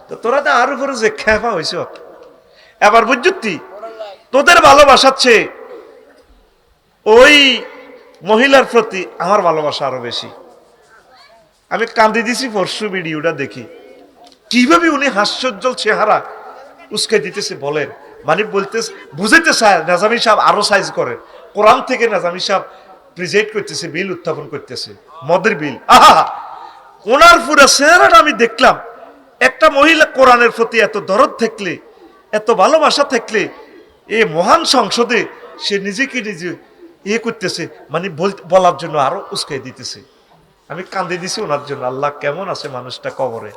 তো তোরা তো আর উপরে যে খেপা হইছ। এবার বুঝতি তোদের ভালোবাসাচ্ছে ওই মহিলার প্রতি আমার ভালোবাসা আরো বেশি। আমি কান্দি দিছি পরশু ভিডিওটা দেখি, কিভাবে উনি হাস্যোজ্জ্বল চেহারা উস্কে দিতেছে বলেন। মানে বলতে বুঝাইতে চায় নাজামি সাহেব আরো সাইজ করে। কোরআন থেকে নাজামি সাহেব প্রেজেন্ট করতেছে, বিল উত্থাপন করতেছে, মদের বিল। আহা, ওনার পুরো চেহারাটা আমি দেখলাম। একটা মহিলা কোরআনের প্রতি এত দরদ থাকলে, এত ভালোবাসা থাকলে, এই মহান সংসদে সে নিজেকে নিজে ইয়ে করতেছে, মানে বলার জন্য আরো উস্কাই দিতেছে। আমি কান্দে দিছি ওনার জন্য। আল্লাহ কেমন আছে মানুষটা কবরে,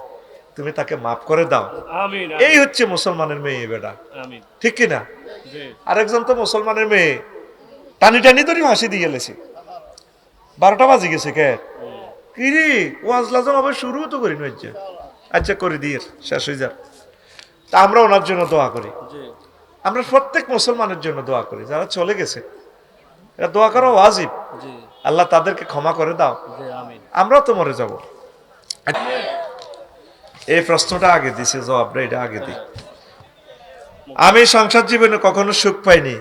তুমি তাকে মাফ করে দাও। এই হচ্ছে মুসলমানের মেয়ে বেটা, ঠিক কিনা? আরেকজন তো মুসলমানের মেয়ে টানি টানি ধরে হাসি দিয়ে গেলেছে। 12টা বাজে গেছে কে কিরে ওয়াজলাজম আবার শুরু তো করি নজ্জা। আচ্ছা করে দিয়ে শেষ হয়ে যাক। তা আমরা ওনার জন্য দোয়া করি। আমরা প্রত্যেক মুসলমানের জন্য দোয়া করি, যারা চলে গেছে। এটা দোয়া করা ওয়াজিব। আল্লাহ তাদেরকে ক্ষমা করে দাও, আমরাও তো মরে যাব। এই প্রশ্নটা আগে দিছে, জবাবটা এটা আগে দিই। আমি সংসার জীবনে কখনো সুখ পাইনি।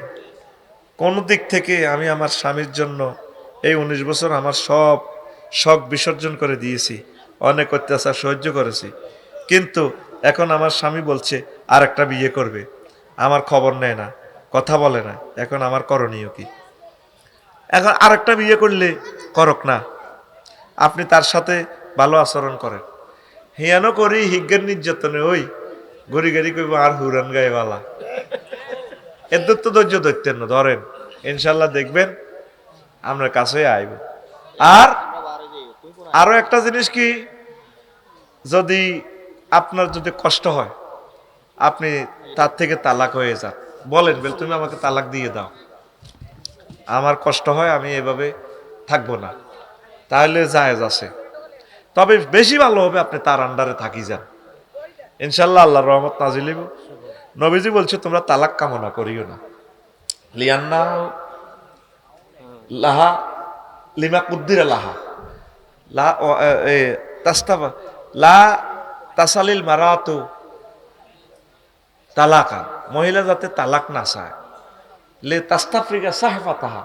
কোন দিক থেকে আমি আমার স্বামীর জন্য এই 19 বছর আমার সব শখ বিসর্জন করে দিয়েছি, অনেক অত্যাচার সহ্য করেছি। কিন্তু এখন আমার স্বামী বলছে আর একটা বিয়ে করবে, আমার খবর নেয় না, কথা বলে না। এখন আমার করণীয় কি? এখন আরেকটা বিয়ে করলে করক না, আপনি তার সাথে ভালো আচরণ করেন। হিয়ানো করি হিজ্ঞের নির্যাতনে ওই গড়ি গাড়ি কইব আর হুরান গায়ে বালা। এদের তো ধৈর্য ধরতেন না, ধরেন ইনশাল্লাহ দেখবেন আমরা কাছে আইব। আর আরো একটা জিনিস কি, যদি আপনার যদি কষ্ট হয়, আপনি তার থেকে তালাক হয়ে যান, বলেন বেল তুমি আমাকে তালাক দিয়ে দাও, আমার কষ্ট হয়, আমি এভাবে থাকবো না, তাহলে জায়েজ আছে। তবে বেশি ভালো হবে আপনি তার আন্ডারে থাকি যান, ইনশাল্লাহ আল্লাহর রহমত নাজিল হইব। নবীজি বলছে তোমরা তালাক কামনা করিও না। লিয়ান্না লাহা লিমা কুদ্দিরা লাহা লা তাস্তাবা লা তাসালিল মারাতু তালাকা, মহিলা যাতে তালাক না চায়, লে তাস্তাফরিকা সাহফাতাহা,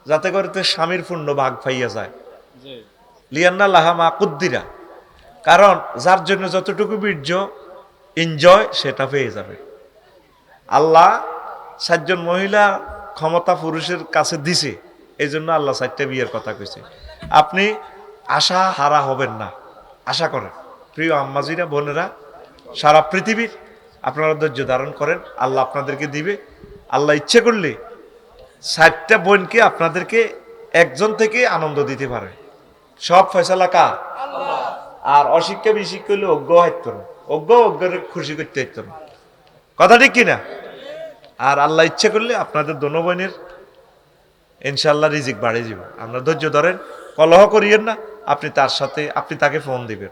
যাতে করে তো স্বামীর পূর্ণ ভাগ পাইয়া যায়। লিয়ান্না লাহা মা কুদ্দিরা, কারণ যার জন্য যতটুকু বীর্য এনজয় সেটা পেয়ে যাবে। আল্লাহ 7 জন মহিলা ক্ষমতা পুরুষের কাছে দিছে, এই জন্য আল্লাহ 4টা বিয়ের কথা কইছে। আপনি আশা হারা হবেন না, আশা করেন। প্রিয় আম্মাজিরা, বোনেরা, সারা পৃথিবীর আপনারা ধৈর্য ধারণ করেন, আল্লাহ আপনাদেরকে দিবে। আল্লাহ ইচ্ছে করলে 4টা বোনকে আপনাদেরকে একজন থেকে আনন্দ দিতে পারে। সব ফয়সালা কার? আর অশিক্ষা বিশিক্ষা হইলে অজ্ঞ হাইত না, অজ্ঞের খুশি করতে হাইত না, কথা ঠিক কিনা? আর আল্লাহ ইচ্ছে করলে আপনাদের দোনো বোনের ইনশাল্লাহ রিজিক বাড়িয়ে যাবে। আপনারা ধৈর্য ধরেন, কলহ করিয়েন না। আপনি তার সাথে, আপনি তাকে ফোন দিবেন,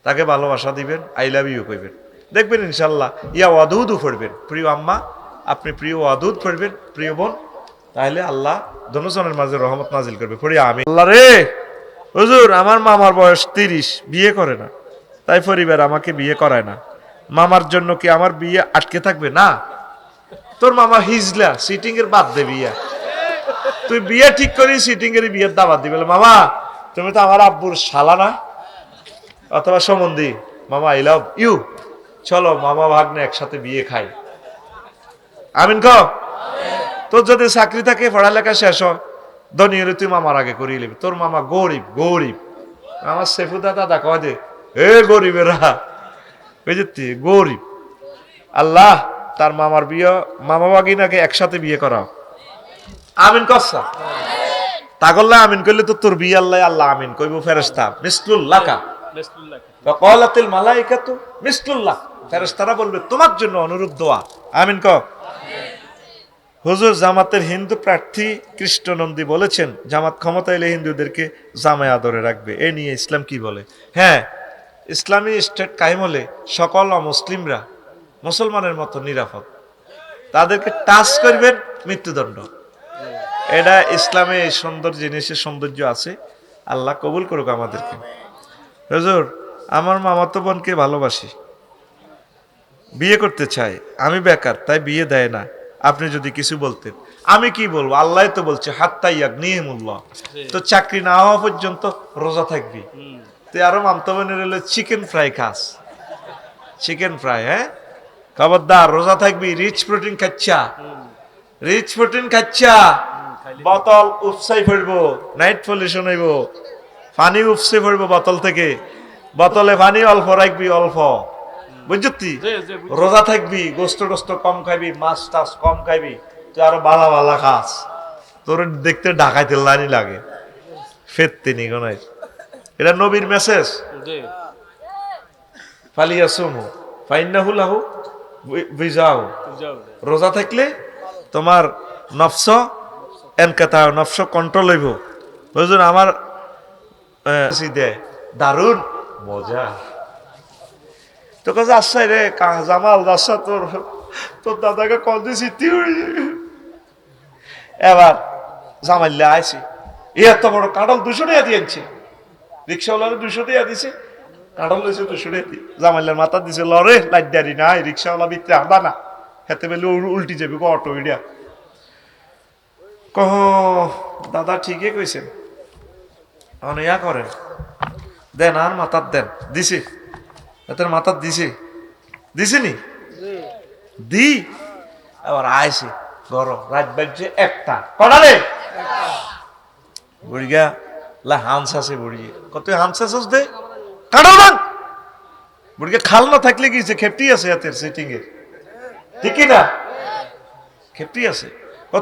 তাকে ভালোবাসা দিবেন, আই লাভ ইউ কইবেন, দেখবেন ইনশাল্লাহ ইয়া ওয়াদুদু পড়বেন। প্রিয় আম্মা আপনি প্রিয় ওয়াদুদ পড়বেন, প্রিয় বোন, তাহলে আল্লাহ দোনোজনের মাঝে রহমত নাজিল করবে। পড়ি আমি আল্লাহ রে হুজুর, আমার মামার বয়স 30, বিয়ে করে না, তাই পরিবার আমাকে বিয়ে করায় না। মামার জন্য কি আমার বিয়ে আটকে থাকবে? না, তোর মামা হিজলা সিটিং এর বাদ দে বিয়া, তুই বিয়ে ঠিক করি সিটিং এর বিয়ের দাবাত দিবে। মামা তুমি তো আমার আব্বুর শালা না, অথবা সম্বন্ধী, মামা আই লাভ ইউ, চলো মামা ভাগ্নে একসাথে বিয়ে খাই। আমিন ক। তোর যদি চাকরি থাকে, পড়ালেখা শেষ হয়, ধনী হলে তুই মামার আগে করিয়ে নিবি। তোর মামা গরিব গরিব, আমার সেফু দাদা কয় দে এ গরিবেরা, বুঝলি গরিব। আল্লাহ তার মামার বিয়ে, মামা বাগিনাকে একসাথে বিয়ে করা। আমিন কসা তাগল্লা আমিন করলে তো তোর বিয়ে আল্লাহ আল্লাহ আমিন কইব। ফেরেশতা মিসলুল্লাহ কা ওয়া ক্বালাতিল মালাইকাতু মিসলুল্লাহ, ফেরেশতারা বলবে তোমার জন্য অনুরূপ দোয়া। আমিন ক। হুজুর জামাতের হিন্দু প্রার্থী কৃষ্ণনন্দী বলেছেন জামাত ক্ষমতা এলে হিন্দুদেরকে জামায় আদরে রাখবে, এ নিয়ে ইসলাম কি বলে? হ্যাঁ, ইসলামী স্টেট কায়েম হলে সকল অমুসলিমরা মুসলমানের মতো নিরাপদ, তাদেরকে টাচ করবেন মৃত্যুদণ্ড। এটা ইসলামে এই সুন্দর জিনিসের সৌন্দর্য আছে। আল্লাহ কবুল করুক আমাদেরকে। হুজুর আমার মামাতো বোনকে ভালোবাসি, বিয়ে করতে চাই, আমি বেকার তাই বিয়ে দেয় না, আপনি যদি কিছু বলতেন। আমি কি বলবো, আল্লাহ তো বলছে হাত্তা ইয়াগনিহিমুল্লাহ, তো চাকরি না হওয়া পর্যন্ত রোজা থাকবি। তুই আরো মামতো বোনের হলো চিকেন ফ্রাই খাস, চিকেন ফ্রাই, হ্যাঁ খবরদার রোজা থাকবি। রিচ প্রোটিন খাচ্ছা, রিচ প্রোটিন খাচ্ছা, বোতল উপসাই পড়বো, নাইট পলিউশন হইব, পানি উপসে পড়বো বোতল থেকে, বোতলে পানি অল্প রাখবি, অল্প, বুঝছি? রোজা থাকবি, গোস্ত টোস্ত কম খাইবি, মাছ টাছ কম খাইবি, তুই আরো বালা বালা খাস, তোর দেখতে ঢাকাইতে লানি লাগে ফেরতে নি গনাই। এটা নবীর মেসেজ। ফালিয়াসুমু ফাইন্নাহু লাহু বিজাউ, রোজা থাকলে তোমার নফস এনকাতা, নফস কন্ট্রোল হইব। বুঝুন আমার দে দারুন মজা তো কাছে আসছাই রে জামাল যাচ্ছা, তোর তোর দাদাকে কল দিয়েছি এবার জামাইলে আইছি, এত বড় কাঁঠাল 200 টাকা দিয়েছে, রিক্সাওয়ালার 200 টাকা দিছে, কাঁঠাল লইছে 200 টাকা দিয়ে, জামাইলের মাথা দিছে লরে লাইট দাঁড়ি নাই, রিক্সাওয়ালা ভিতরে আদা না, হেতে বেলে উল্টি যাবে অটো ইডিয়া। কহ দাদা ঠিকই কইছেন, ইয়া করেন দেন আর মাথার দেন, দিছি এতের মাথার দিছি, দিছিনি দি। আবার আইসি গরম রাত বাজছে 1টা, কটা রে বুড়িগা লা হামস আছে, বুড়ি কত হামস আছে দে কাটাও না, বুড়িগা খাল না থাকলে গিয়েছে, খেপটি আছে হাতের সিটিং এর, ঠিকই না খেপটি আছে।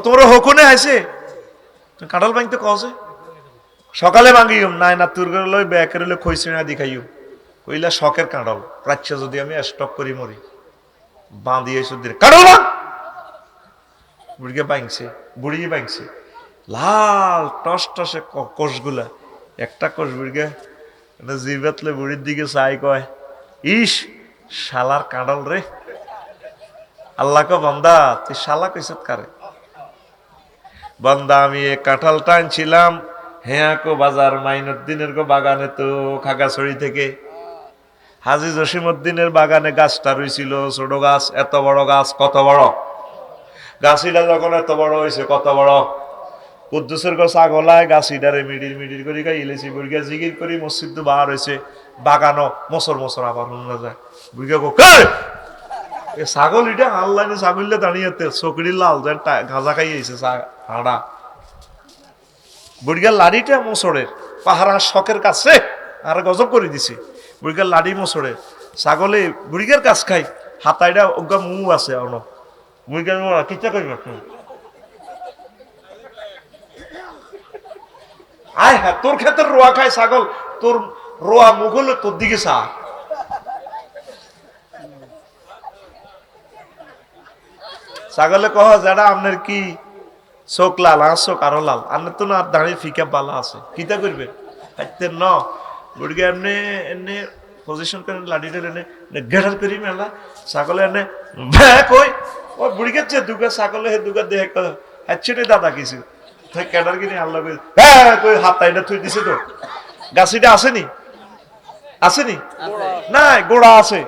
তোমরা হকুনে আইছে কাঁঠাল ভাঙতে কছে সকালে ভাঙিম নাই না, তুর করে লই ব্যাকের লই খইছে না দেখাইও, কইলা শখের কাঁঠাল, রাচ্ছা যদি আমি স্টক করি মরি, বাঁধিয়ে সুদের কাঁঠাল ভাঙ, বুড়িকে ভাঙছে, বুড়ি ভাঙছে, লাল টস টসে কোষগুলা, একটা কোষ বুড়িকে জিবাতলে বুড়ির দিকে চাই কয় ইস শালার কাঁঠাল রে। আল্লাহ কো বান্দা তুই শালা কইছত কারে? বান্দা আমি এ কাঁঠালটা আনছিলাম হ্যাঁ কো বাজার মাইনুদ্দিনের গো বাগানে, তো খাগাছড়ি থেকে হাজী জসিমউদ্দিনের বাগানে গাছটা রইছিল, ছোট গাছ, এত বড় গাছ, কত বড় গাছিটা যখন এত বড় হয়েছে, কত বড় কুদ্দুসের গো ছাগলায় গাছিটারে মিডির মিডির করি গাই ইলেছি, বুড়িয়া জিগির করি মসজিদ বার হয়েছে, বাগানো মোসর মোসর আবার শুনা যায়, বুড়িয়া গো ছাগল এটা আল্লাহ ছাগললে দাঁড়িয়ে চকরি লাল যেন গাঁজা খাইয়েছে হাড়া, বুড়িয়ার লাড়িটা মোসরের পাহারা শখের কাছে আর গজব করে দিছে, বুড়িয়ার লাড়ি মোসরের, ছাগলে বুড়িয়ার কাছ খাই, হাতাইটা ওগা মু আছে অন বুড়িয়ার কিচ্ছা করবে আয় হ্যাঁ, তোর ক্ষেত্রে রোয়া খায় ছাগল, তোর রোয়া মুঘল তোর দিকে চা, ছাগলে কহ যারা আপনার কি চোখ লাল, আর চোখ আরো লাল, আপনার তো না দাঁড়িয়ে ফিকা বালা আছে, কিতা করবেন ন বুড়িকে এমনি এমনি পজিশন করে লাঠিটা এনে গেটার করি মেলা, ছাগলে এনে কই ও বুড়িকে যে দুগা ছাগলে হে দুগা দেহে হচ্ছে দাদা কিছু ক্যাডার কিনে আল্লাহ হ্যাঁ কই হাত এটা থুই দিছে, তো গাছিটা আসেনি, আসেনি না গোড়া আছে,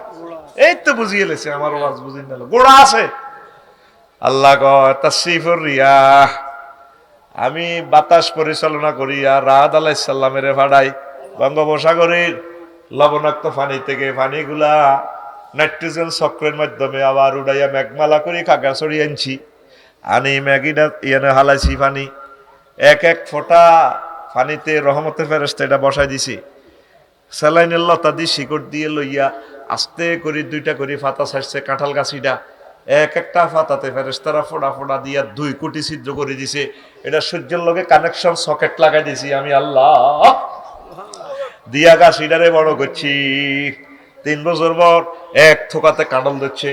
এই তো বুঝিয়ে লেছে আমার ওয়াজ বুঝিয়ে নিল, গোড়া আছে, আল্লাহ কয় তাসরিফুর রিয়াহ, আমি বাতাস পরিচালনা করি আর রাহাত আলাইহিস সালামের ভাড়াই বঙ্গোপসাগরের লবণাক্ত পানি থেকে পানিগুলা নাইট্রোজেন চক্রের মাধ্যমে আবার উড়াইয়া মেঘমালা করে কাগা ছড়িয়ে আনছি, আনি ম্যাগিটা ইয়ানে হালাইছি পানি, এক এক ফোঁটা পানিতে রহমতের ফেরেশতা এটা বসাই দিছি, স্যালাইনের লতা দিয়ে শিকড় দিয়ে লইয়া আস্তে করে দুইটা করে ফাতা ছাড়ছে কাঁঠাল গাছিটা, এক একটা ফাতাতে ফেরেশতারা ফোড়া ফোড়া দিয়া 2 কোটি ছিদ্র করে দিছে, এটা সূর্যের লগে কানেকশন সকেট লাগাই দিছি আমি আল্লাহ, দিয়া গাছিটারে বড় করছি। 3 বছর পর এক থোকাতে কাঁঠাল দিচ্ছে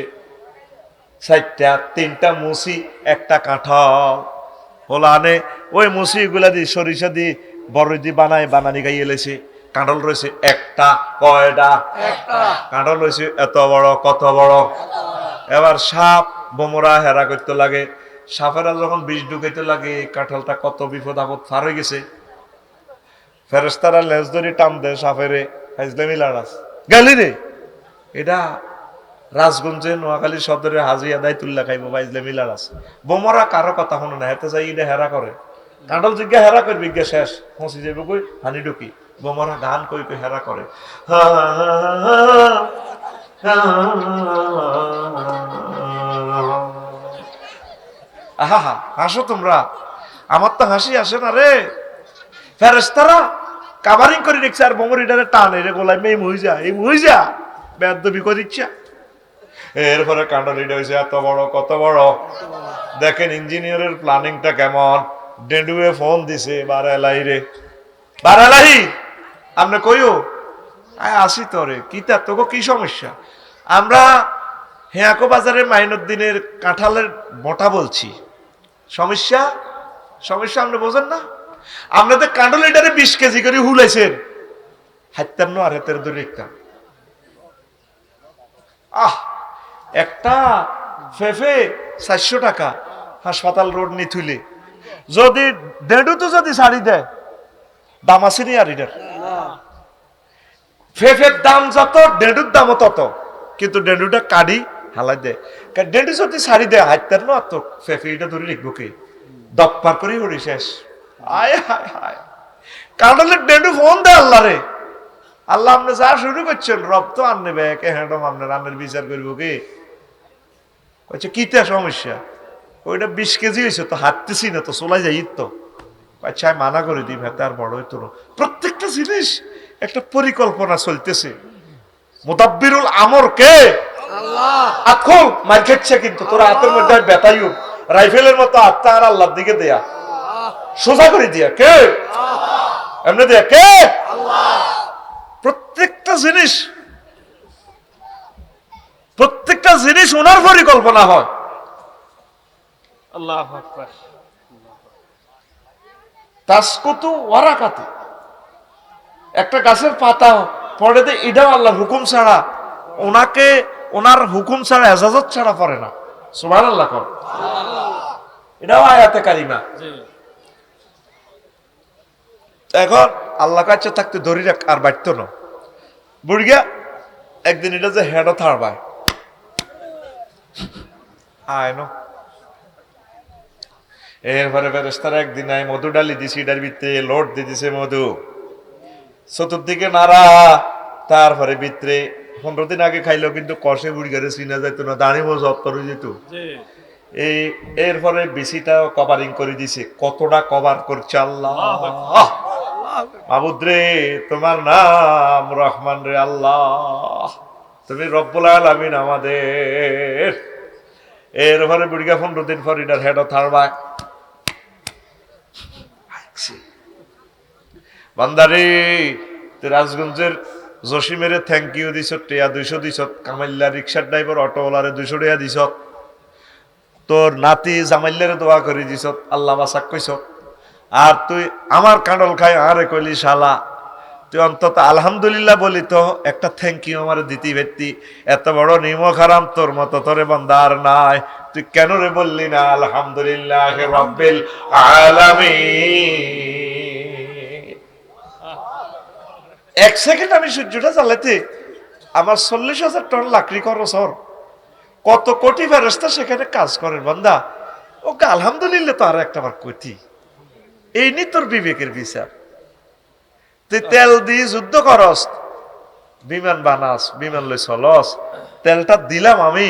4টা, 3টা মুসি, একটা কাঁঠাল হলো আনে, ওই মুসি গুলা দিয়ে সরিষা দিয়ে বড় দিয়ে বানানি গাইয়ে লেছে, কাঁঠাল রয়েছে একটা, কয়টা কাঁঠাল রয়েছে এত বড়, কত বড়। এবার সাপ বোমরা হেরা করতে লাগে, সাপেরা যখন বিষ ঢুকাইতে লাগে কাঁঠালটা কত বিপদ আপদ পার হয়ে গেছে, ফেরেশতারা লেজ ধরে টান দেয় সাপেরে, ফাইজলামি লাড়াস গেলি রে, এটা রাজগঞ্জে নোয়াখালী সদরে হাজিয়া দায় তুল্লা খাইবো ফাইজলামি লাড়াস। বোমরা কারো কথা শুনে না, হেতে যাই এটা হেরা করে, কাঁঠাল জিজ্ঞা হেরা করবি গিয়া শেষ হসি যাইব কই হানি ঢুকি, বোমরা গান কই কই হেরা করে, আহা হাসো তোমরা, আমার তো হাসি আসে না রে। ফেরেশতারা কাভারিং করে রেখেছে আর বোমরিটারে টানে রে গোলায় মেয়ে মুই যা বেয়াদবি করে ইচ্ছা। এরপরে কাণ্ডলিটা হয়েছে এত বড়, কত বড়, দেখেন ইঞ্জিনিয়ারের প্ল্যানিংটা কেমন। ডেডুয়ে ফোন দিছে, বারালাই রে বারালাই, আপনি কইও আসি তো রে, কি তা তোকে কি সমস্যা? আমরা হেয়াকো বাজারে মাইনুদ্দিনের কাঁঠালের মোটা বলছি, সমস্যা সমস্যা আপনি বোঝেন না? আপনাদের কাঁঠাল এটারে 20 কেজি করে হুলাইছেন, হাইতাম না আর হাতের ধরে একটা একটা ফেফে 400 টাকা হাসপাতাল রোড নি থুইলে, যদি ডেডু তো যদি ছাড়ি দেয় দাম আছে নি আর এটার, ফেফের দাম যত ডেডুর দামও তত, কিন্তু ডেডুটা কাড়ি হালাই দেয়, ডেডু যদি ছাড়ি দেয় হাইতার না তো ফেফে এটা ধরে লিখবো কে, দপ্পার করে উড়ি শেষ। আয় হায় হায়, কাঁঠালের ডেডু ফোন দেয় আল্লাহ রে, আল্লাহ আপনি যা শুরু করছেন রব তো আর নেবে একে হ্যাঁ আপনার রামের বিচার করবো কি? বলছে কিতা সমস্যা? ওইটা 20 কেজি হয়েছে তো হাঁটতেছি না তো চলাই যাই তো, আচ্ছা মানা করে দিই ভেতে আর বড় হইতো না। প্রত্যেকটা জিনিস একটা পরিকল্পনা চলতেছে। মুদাব্বিরুল আমর কে? আল্লাহ। আখল মার খেচ্ছে কিন্তু তোরা হাতের মধ্যে বেতাইও রাইফেলের মতো আত্মা আর আল্লাহর দিকে দেয়া সোজা করে দিয়া কে? এমনি দেয়া কে? আল্লাহ। প্রত্যেকটা জিনিস ওনার পরিকল্পনা হয়। আল্লাহু আকবার। তাসকুতু ওয়ারাকাতু, একটা গাছের পাতা পড়ে দে, এটাও আল্লাহর হুকুম ছাড়া, ওনাকে ওনার হুকুম ছাড়া এজাজত ছাড়া পড়ে না। সুবহানাল্লাহ কর, এটাও আয়াতে কারিমা। এখন আল্লাহ কাছে থাকতে ধরি রাখ আর বাড়তো না বুড়িয়া, একদিন এটা যে হেডও থাড়বায় আয় ন, এরপরে ফেরেশতারা একদিন আয় মধু ডালি দিছি, এটার ভিতরে লোড দিয়ে দিছে মধু, চতুর্দিকে নাড়া, তারপরে ভিতরে 15 দিন আগে খাইলো কিন্তু কষে বুড়ি গেলে চিনা যাইতো না, দাঁড়ি মোজ অত্তর হয়ে যেত। এই এরপরে বেশিটা কভারিং করে দিছে, কতটা কভার করছে আল্লাহ। মাবুদ রে তোমার নাম রহমান রে আল্লাহ, তুমি রব্বুল আলামিন আমাদের। এরপরে বুড়িগা 15 দিন পর এটার হেড থারবায়, বান্দারে তুই রাজগঞ্জের জসিমেরে থ্যাংক ইউ দিছ, টেয়া 200 দিছ, কামাইল্লা রিক্সার ড্রাইভার অটোওয়ালারে 200 টাকা দিছ, তোর নাতি জামাইল্লারে দোয়া করে দিছ, আল্লাহ বাসাক কইছ, আর তুই আমার কাঁডল খাই আরে কইলি শালা, তুই অন্তত আলহামদুলিল্লাহ বলি তো একটা থ্যাংক ইউ আমার দিতি ব্যক্তি, এত বড় নিমক হারাম তোর মতো তোরে বান্দা আর নাই, তুই কেন রে বললি না আলহামদুলিল্লাহ রাব্বিল আলামিন। 1 সেকেন্ড আমি সূর্যটা জ্বালাতে আমার 40,000 টন লাকড়ি খরচ হর, কত কোটি ফেরেশতা সেখানে কাজ করেন বান্দা, ওকে আলহামদুলিল্লাহ তো আর একটা বার কোটি। এই নি তোর বিবেকের বিচার। তুই তেল দিয়ে যুদ্ধ করস, বিমান বানাস, বিমান লই চলস, তেলটা দিলাম আমি,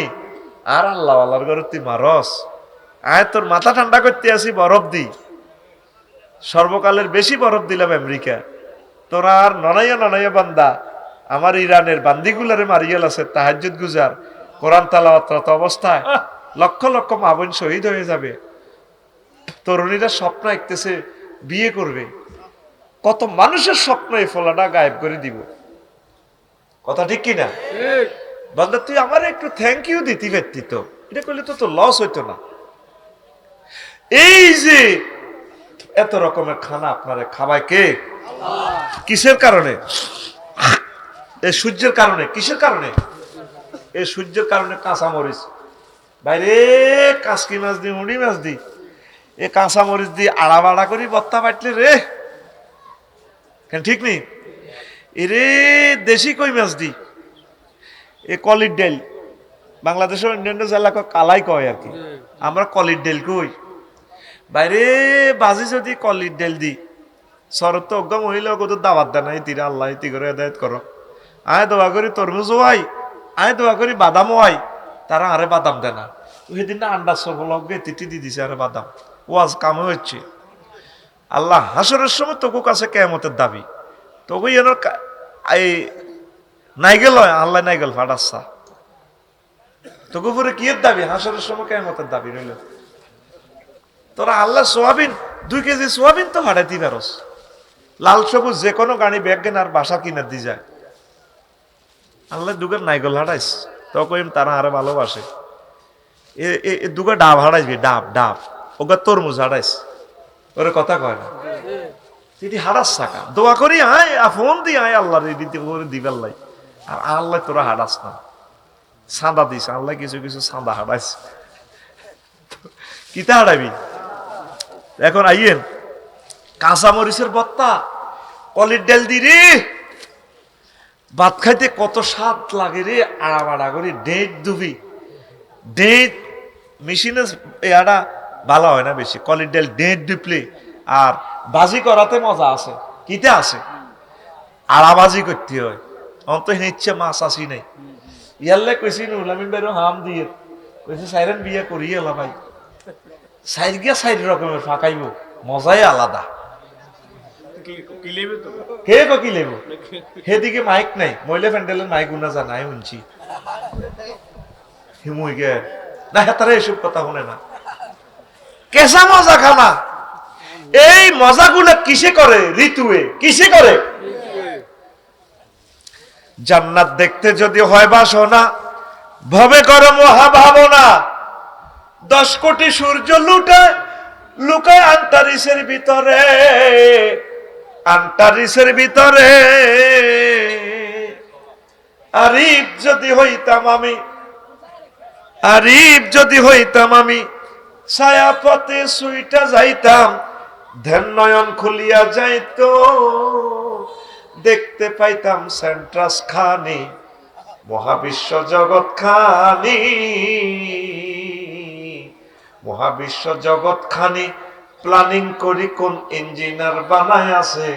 আর আল্লাহ আল্লাহর ঘরে তুই মারস। আয় তোর মাথা ঠান্ডা করতে আসি বরফ দি, সর্বকালের বেশি বরফ দিলাম আমেরিকা। তোরা আর ননাইয়া ননাইয়া বান্দা আমার ইরানের বান্দিগুলারে মারিয়াল আছে তাহাজ্জুদ গুজার, কোরআন তেলাওয়াত অবস্থায় লক্ষ লক্ষ মা বোন শহীদ হয়ে যাবে। তরুণীরা স্বপ্ন দেখতেছে বিয়ে করবে, কত মানুষের স্বপ্ন এই ফলাটা গায়েব করে দিব। কথা ঠিক কিনা? বান্দা তুই আমার একটু থ্যাংক ইউ দিতি পারতি তো, এটা করলে তো তোর লস হইতো না। এই যে এত রকমের খানা আপনারা খাবায় কে? কিসের কারণে? এই সূর্যের কারণে। কিসের কারণে? এই সূর্যের কারণে। কাঁচা মরিচ বাইরে, কাঁচকি মাছ দি, মুড়ি মাছ দি, এ কাঁচা মরিচ দি আড়া বাড়া করি বত্তা পাটলে রে, কেন ঠিক নেই? এরে দেশি কই মাছ দি, এ কলির ডেল, বাংলাদেশের অন্যান্য জেলা কালাই কয় আর কি, আমরা কলির ডেল কই। বাইরে বাজি যদি কলির ডেল দি, শরৎ তো অজ্ঞা মহিলা কত দাবাত দেয় না, তীরে আল্লাহ তি করে হেদায়েত করো। আয় দোয়া করি তরমুজ আই, আয় দোয়া করি বাদামও আই, তারা আরে বাদাম দেয় না। সেদিন না আন্ডা সবলগে তিটি দি দিছে আরে বাদাম, ওয়াজ কামে হচ্ছে। আল্লাহ হাসরের সময় তোকু কাছে কেয়ামতের দাবি, তবু এর এই নাইগেল হয়, আল্লাহ নাইগেল ফাটাচ্ছা তোকে পরে কি এর দাবি? হাসরের সময় কেয়ামতের দাবি রইল। তোরা আল্লাহ সোয়াবিন 2 কেজি সোয়াবিন তো হারাইতে পারস, লাল সবুজ যে কোনো গাড়ি ব্যাগেন আর বাসা কিনে দি যায়। আল্লাহ দুগের নাইগল হারাইস তো কইম তারা আরে ভালোবাসে। এ দুগা ডাব হারাইবি, ডাব ডাব ওগা তরমুজ হারাইস, ওরে কথা কয় না। তুই হারাস থাকা দোয়া করি আয় ফোন দি আয় আল্লাহ দিতে করে দিবার লাই, আর আল্লাহ তোরা হারাস না। সাদা দিস আল্লাহ, কিছু কিছু সাদা হারাইস, কিতা হারাইবি? এখন আইয়েন কাঁচা মরিচের বত্তা, কলির ডেল দি রে, ভাত খাইতে কত স্বাদ লাগে রে, আড়া বাড়া করি ডেট দুবি, ডেট মেশিনে এড়া ভালো হয় না বেশি, কলির ডেল ডেট ডিপলে। আর বাজি করাতে মজা আছে, কিতে আছে? আড়া বাজি করতে হয়, অন্ত ইচ্ছে মাছ আসি নাই। ইয়াল্লে কইছি নুলামিন বাইর হাম দিয়ে কইছে সাইরেন বিয়ে করি এলা ভাই, সাইড গিয়া সাইড রকমের ফাঁকাইব, মজাই আলাদা। কে কি লেব? সেদিকে মাইক নাই, মহিলা প্যান্ডেলের মাইক উনা জানাই শুনছি হিমুই গে না, হেতারা এসব কথা শুনে না। কেসা মজা খানা, এই মজাগুলো কিসে করে? ঋতুয়ে কিসে করে? জান্নাত দেখতে যদি হয় বাসনা, ভবে করো মহাভাবনা। 10 কোটি সূর্য লুকায় আন্টারিসের ভিতরে, আন্টারিসের ভিতরে। আরিফ যদি হইতাম আমি, আরিফ যদি হইতাম আমি, ছায়া পথে সুইটা যাইতাম, ধ্যান নয়ন খুলিয়া যাইতো, দেখতে পাইতাম সেন্ট্রাস খানি, মহাবিশ্ব জগৎ খানি, মহাবিশ্ব জগৎ খানি প্ল্যানিং করি কোন ইঞ্জিনিয়ার বানায় আছে,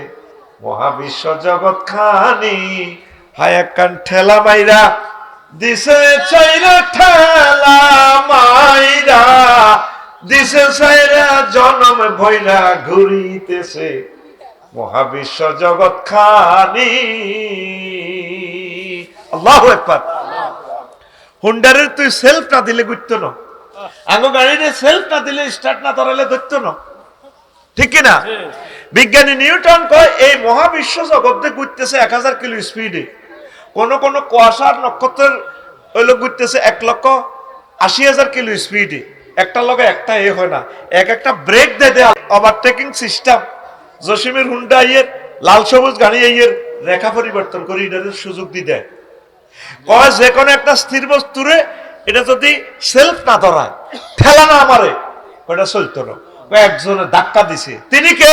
মহাবিশ্ব জগৎ খানি। হায়াকান ঠেলা মাইরা দিছে চাইরা, ঠেলা মাইরা দিছে চাইরা, জনম ভৈরা ঘুরিতেছে, মহাবিশ্ব জগৎ খানি। আল্লাহু আকবার। হুন্ডারের তুই সেলফ না দিলে ঘুরতো না, আঙ্গো গাড়ির সেলফ না দিলে স্টার্ট না ধরালে ধরতো না, ঠিক কিনা? বিজ্ঞানী নিউটন কয় এই মহাবিশ্ব জগতে ঘুরতেছে 1000 কিলো স্পিডে। কোন কোন কুয়াশার নক্ষত্রের হইলো ঘুরতেছে 1,80,000 কিলো স্পিডে। একটা লগে একটা এ হয় না, একটা ব্রেক দেয় ওভারটেকিং সিস্টেম। জসিমের হুন্ডা ইয়ের লাল সবুজ গাড়ি ইয়ের রেখা পরিবর্তন করে এটার সুযোগ দিয়ে দেয়। কয় যে কোনো একটা স্থির বস্তুরে এটা যদি সেলফ না ধরায়, ঠেলা না মারে, ওটা চলতো না। একজনে ধাক্কা দিছে, তিনি কে?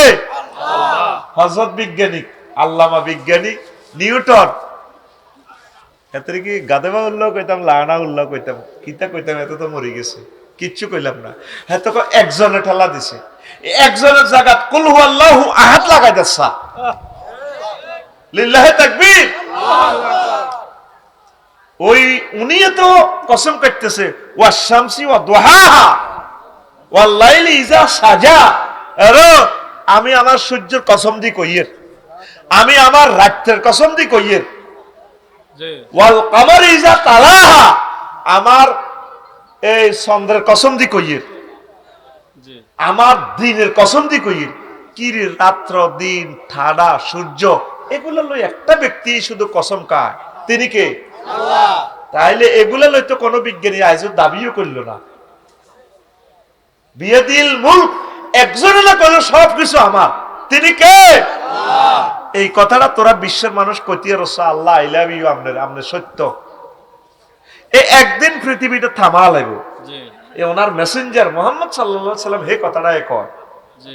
হযরত বিজ্ঞানী আল্লামা বিজ্ঞানী নিউটন। এত কি গাদেবা উল্লাহ কইতাম, লানা উল্লাহ কইতাম, কিতা কইতাম, এত তো মরে গেছে, কিচ্ছু কইলাম না। হ্যাঁ তো একজনে ঠেলা দিছে, একজনের জায়গাত কুল হুয়াল্লাহু আহাদ লাগাই দিছা। লিল্লাহি তাকবীর। ওই উনি তো কসম কাটতেছে ওয়াস শামসি ওয়া দুহাহা ওয়াল লাইলি ইজা সাজা। আরে আমি আমার সূর্যের কসম দি কইয়ের, আমি আমার রাতের কসম দি কইয়ের, ওয়াল কমারি ইজা তালাহা আমার এই চন্দ্রের কসম দি কইয়ের, আমার দিনের কসম দি কইয়ের। কি রে রাত্র দিন ঠাডা সূর্য এগুলো লই একটা ব্যক্তি শুধু কসম খায়, তিনি কে? আল্লাহ। তাইলে এগুলা লই তো কোনো বিজ্ঞানী আজও দাবিও করল না। বিয়াদিল মুলক, একজনে না করলো সবকিছু আমার, তিনি কে? আল্লাহ। এই কথাটা তোরা বিশ্বের মানুষ কইতে রসা আল্লাহ আই লাভ ইউ, আপনার সত্য। এই একদিন পৃথিবীটা থামা লাগবে। এ ওনার মেসেঞ্জার মুহাম্মদ সাল্লাল্লাহু আলাইহি সাল্লাম হে কথাটাই কয়,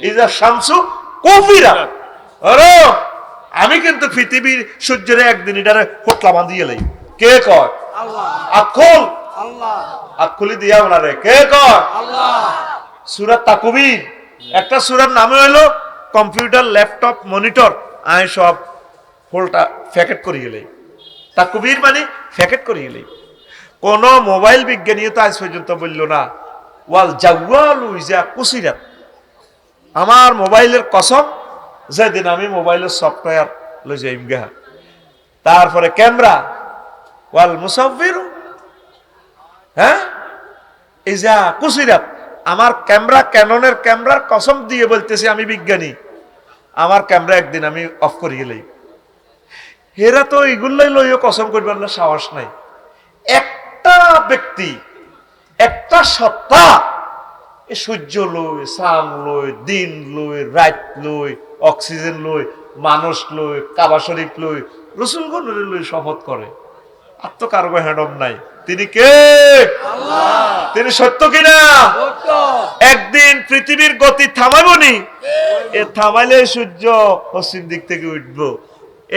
ইজা শামসু কুফিরা। আরে আমি কিন্তু পৃথিবীর সূর্যের একদিন এটারে হোটলা বাঁধিয়ে লাই। কে কয়? আল্লাহ। আকুল আল্লাহ, আকুলি দিয়া ওনারে কে কয়? আল্লাহ। সূরা তাকবীর, একটা সূরার নাম হলো কম্পিউটার, ল্যাপটপ, মনিটর, আই সব হোলটা প্যাকেট করিয়ে লাই। তাকবীর মানে প্যাকেট করিয়ে লাই। কোন মোবাইল বিজ্ঞানী তো আজ পর্যন্ত বলল না ওয়াল জাওয়ালু ইজা কুসিরাত, আমার মোবাইলের কসম যেদিন আমি মোবাইলের সফটওয়্যার লই যাইম গা। তারপরে ক্যামেরা ওয়াল মুসাফির, হ্যাঁ ইজা কুসিরাত, আমার ক্যামেরা, ক্যাননের ক্যামেরার কসম দিয়ে বলতেছি আমি বিজ্ঞানী, আমার ক্যামেরা একদিন আমি অফ করিয়ে লই। হেরা তো এগুলাই লইও কসম করবার না সাহস নাই। একটা ব্যক্তি, একটা সত্তা, এ সূর্য লই, চাঁদ লই, দিন লই, রাত লই, অক্সিজেন লই, মানুষ লই, কাবা শরীফ লই, রসুলগণ লই শপথ করে, আর তো কারো হ্যান্ডম নাই। তিনি কে? আল্লাহ। তিনি সত্য কিনা? সত্য। একদিন পৃথিবীর গতি থামাবনি, এ থামাইলে সূর্য পশ্চিম দিক থেকে উঠবো।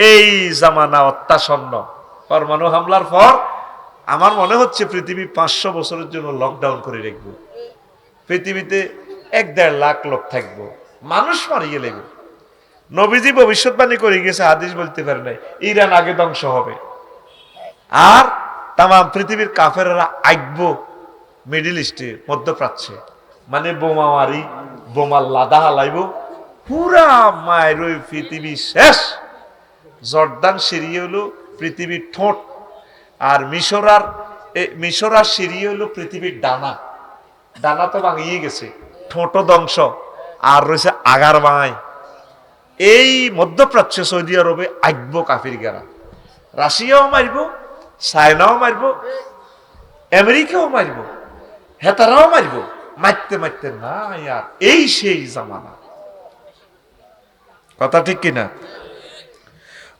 এই জামানা অত্যাসন্ন। পরমাণু হামলার পর আমার মনে হচ্ছে পৃথিবী 500 বছরের জন্য লকডাউন করে রাখবো। পৃথিবীতে 1-1.5 লাখ লোক থাকবো, মানুষ মারিয়ে লেগে। নবীজি ভবিষ্যৎবাণী করে গেছে, হাদিস বলতে পারে নাই, ইরান আগে ধ্বংস হবে, আর তাম পৃথিবীর কাফেররা আইকবো মিডিল ইস্টে, মধ্যপ্রাচ্যে, মানে বোমা মারি, বোমা লাদা হালাইব, পুরা মায়ের ওই পৃথিবী শেষ। জর্দান সিরিয়া হলো পৃথিবীর ঠোঁট, আর মিশরার সিরিয়া হলো পৃথিবীর ডানা। ডানা তো ভাঙিয়ে গেছে, ঠোঁটও ধ্বংস, আর রয়েছে আগার বাঙাই। এই মধ্যপ্রাচ্য সৌদি আরবে আইকবো কাফির গেরা, রাশিয়াও মারবো, চায়নাও মারবো, আমেরিকাও মারবো, হেতারাও মারবো, মারতে মারতে না আর এই সেই জামানা। কথা ঠিক কিনা?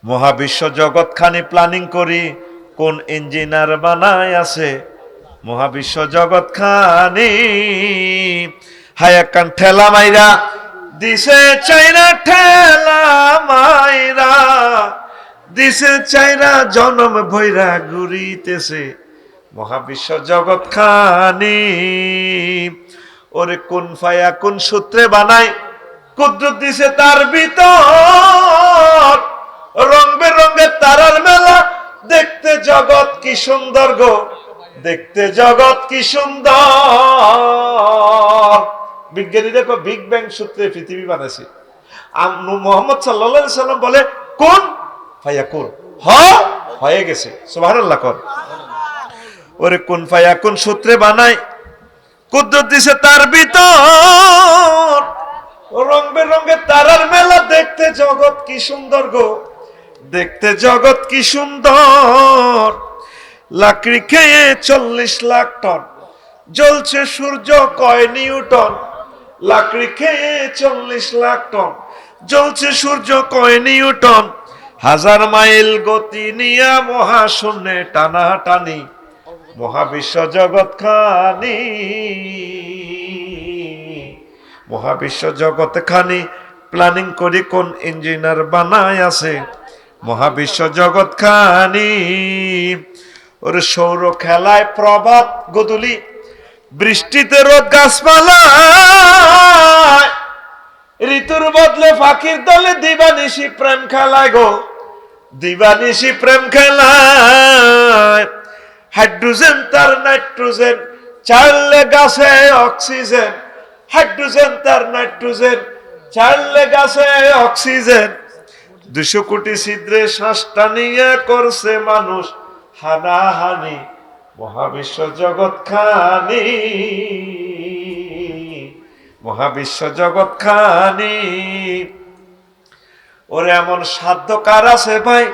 মহাবিশ্ব জগৎ খানি প্ল্যানিং করি, কোন ইঞ্জিনিয়ার বানায় আছে মহাবিশ্ব জগৎ খানি। হায়াকান ঠেলা মাইরা দিছে চাইনা, ঠেলা মাইরা দিছে চাইরা, জনম ভৈরা ঘুরিতেছে মহাবিশ্ব জগৎ খানি। ওরে কোন ফায়া কোন সূত্রে বানায়, কুদরত দিছে তার ভিতর, রং বেরঙের তারার মেলা, দেখতে জগৎ কি সুন্দর গো, দেখতে জগৎ কি সুন্দর। বিজ্ঞানী দেখো বিগ ব্যাং সূত্রে পৃথিবী বানাইছে। মুহাম্মদ সাল্লাল্লাহু আলাইহি সাল্লাম বলে কোন ফায়াকুন, হয়ে গেছে। সুবহানাল্লাহ কর। ওরে কোন ফায়াকুন সূত্রে বানায়, কুদরত দিছে তার ভিতর, রং বেরঙের তারার মেলা, দেখতে জগৎ কি সুন্দর গো, দেখতে জগৎ কি সুন্দর। লাকড়ি খেয়ে 40 লাখ টন, জ্বলছে সূর্য কয় নিউটন। লাকড়ি খেয়ে 40 লাখ টন, জ্বলছে সূর্য কয় নিউটন। 1000 মাইল গতি নিয়া মহাশূন্যে টানাটানি, মহাবিশ্ব জগৎ খানি। মহাবিশ্ব জগৎ খানি প্ল্যানিং করি, কোন ইঞ্জিনিয়ার বানায় আছে মহাবিশ্ব জগৎ খানি। ওরে সৌর খেলায় প্রভাত গোধূলি, বৃষ্টিতে রোদ গাছপালা, ঋতুর বদলে পাখির দলে দিবানিশি প্রেম খেলায় গো, দিবানিশি প্রেম খেলায়। হাইড্রোজেন তার নাইট্রোজেন, চাইলে গাছে অক্সিজেন, হাইড্রোজেন তার নাইট্রোজেন, চাইলে গাছে অক্সিজেন। 200 কোটি ছিদ্রে শ্বাসটা নিয়ে করছে মানুষ হানাহানি, মহাবিশ্ব জগৎ খানি, মহাবিশ্ব জগৎ খানি। ওরে এমন সাধ্য কার আছে ভাই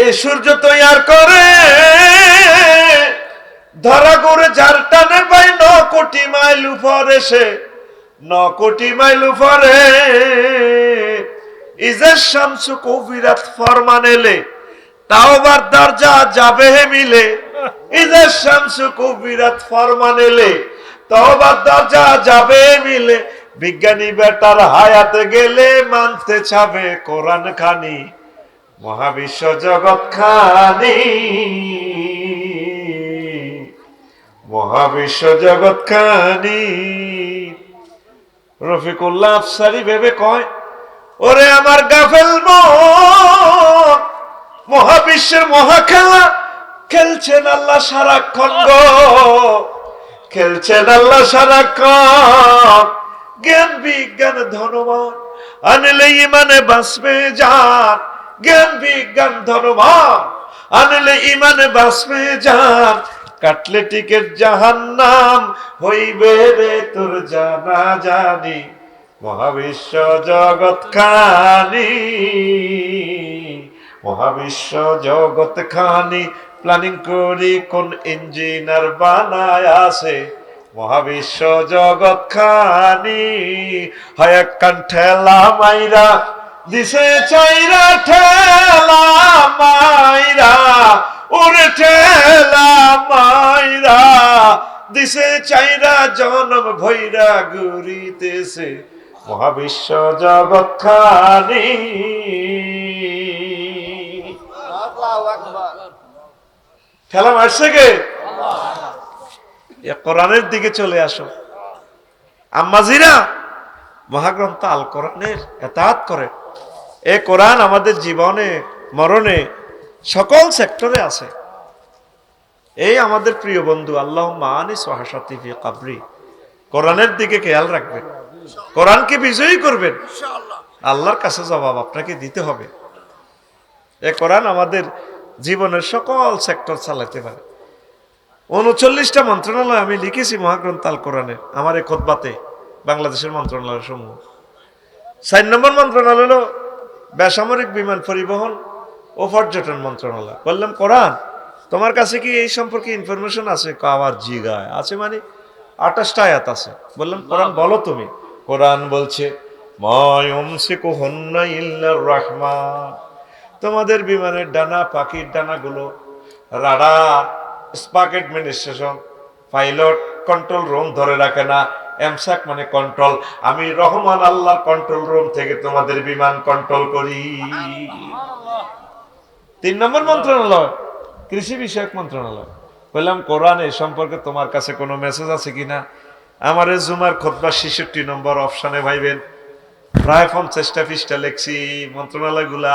এই সূর্য তৈয়ার করে, ধরা করে যার টানে ভাই 9 কোটি মাইল উপরে, সে 9 কোটি মাইল উপরে। ইজের শামসু কবিরাত ফরমান এলে তাওবার দরজা যাবে মিলে, ইজের শামসু কবিরাত ফরমান এলে তাওবার দরজা যাবে মিলে। বিজ্ঞানী বেটার হায়াতে গেলে মানতে চাবে কোরআন খানি, মহাবিশ্ব জগৎ খানি, মহাবিশ্ব জগৎ খানি। রফিকুল্লাহ আফসারি ভেবে কয়, ওরে আমার গাফেল মন, মহাবিশ্বের মহাখেলা খেলছেন আল্লাহ সারাক্ষণ গো, খেলছেন আল্লাহ সারাক্ষণ। জ্ঞান বিজ্ঞান ধনবান আনলে ইমানে বাঁচবে জান, জ্ঞান বিজ্ঞান ধনবান আনলে ইমানে বাঁচবে জান। কাটলে টিকেট জাহান্নাম হইবে রে তোর জানা জানি, মহাবিশ্ব জগৎ খানি, মহাবিশ্ব জগৎ খানি। প্ল্যানিং করি কোন ইঞ্জিনিয়ার বানায় আছে, মহাবিশ্ব জগৎ খানি। হয় একখান ঠেলা মাইরা দিছে চাইরা, ঠেলা মাইরা ওরে ঠেলা মাইরা দিছে চাইরা, জনম ভৈরা ঘুরিতেছে, মহাবিশ্ব জগৎ খানি। ঠেলা মারছে কে? কোরআনের দিকে চলে আসো। আম্মাজিরা মহাগ্রন্থ আল কোরআনের এতাত করে। এ কোরআন আমাদের জীবনে মরণে সকল সেক্টরে আছে। এই আমাদের প্রিয় বন্ধু আল্লাহ মানি সোহাসাতি ফি কবরি, কোরআনের দিকে খেয়াল রাখবেন, কোরআনকে বিজয়ী করবেন, আল্লাহর কাছে জবাব আপনাকে দিতে হবে। এ কোরআন আমাদের জীবনের সকল সেক্টর চালাতে পারে। 39টা মন্ত্রণালয় আমি লিখেছি মহাগ্রন্থ আল কোরআনের আমার এই খুতবাতে, বাংলাদেশের মন্ত্রণালয় সমূহ। 4 নম্বর মন্ত্রণালয় হলো বেসামরিক বিমান পরিবহন ও পর্যটন মন্ত্রণালয়। বললাম কোরআন তোমার কাছে কি এই সম্পর্কে ইনফরমেশন আছে? আবার জিগায় আছে, মানে 28টা আয়াত আছে। বললাম কোরআন বলো তুমি। কোরআন বলছে মায়ুমসিকুহুন্না ইল্লার রাহমান, তোমাদের বিমানের ডানা, পাখির ডানাগুলো রাডার, স্পাক অ্যাডমিনিস্ট্রেশন, পাইলট কন্ট্রোল রুম ধরে রাখে না। এমসাক মানে কন্ট্রোল, আমি রহমান আল্লাহর কন্ট্রোল রুম থেকে তোমাদের বিমান কন্ট্রোল করি। 3 নম্বর মন্ত্রণালয় কৃষি বিষয়ক মন্ত্রণালয়। বললাম কোরআন এই সম্পর্কে তোমার কাছে কোনো মেসেজ আছে কিনা? আমার জুমার খুতবা 66 নম্বর অপশনে ভাইবেন, প্রায় 50টা পৃষ্ঠা লেখছি, মন্ত্রণালয়গুলা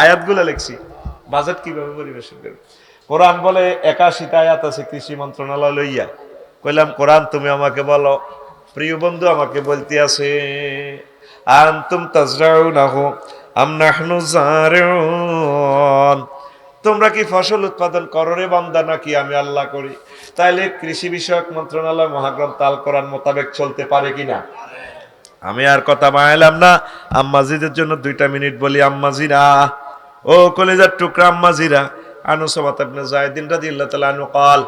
আয়াতগুলা লেখছি, বাজেট কিভাবে পরিবেশন করবে। কোরআন বলে 81টা আয়াত আছে কৃষি মন্ত্রণালয় লইয়া। কইলাম কোরআন তুমি আমাকে বলো। প্রিয় বন্ধু আমাকে বলতে আছে আনতুম তাজরাউনাহু আম নাহনু জারিউন, তোমরা কি ফসল উৎপাদন করো রে বান্দা, নাকি আমি আল্লাহ করি? তাইলে কৃষি বিষয়ক মন্ত্রণালয় মহাগ্রন্থ আল কোরআন মোতাবেক চলতে পারে কিনা? আমি আর কথা বাড়াইলাম না, আম্মাজিদের জন্য 2টা মিনিট বলি। আম্মাজিরা, ও কলেজার টুকরা আম্মাজিরা, আনু সামাত ইবনে যায়েদিন রাদিয়াল্লাহু তাআলা আনহু قال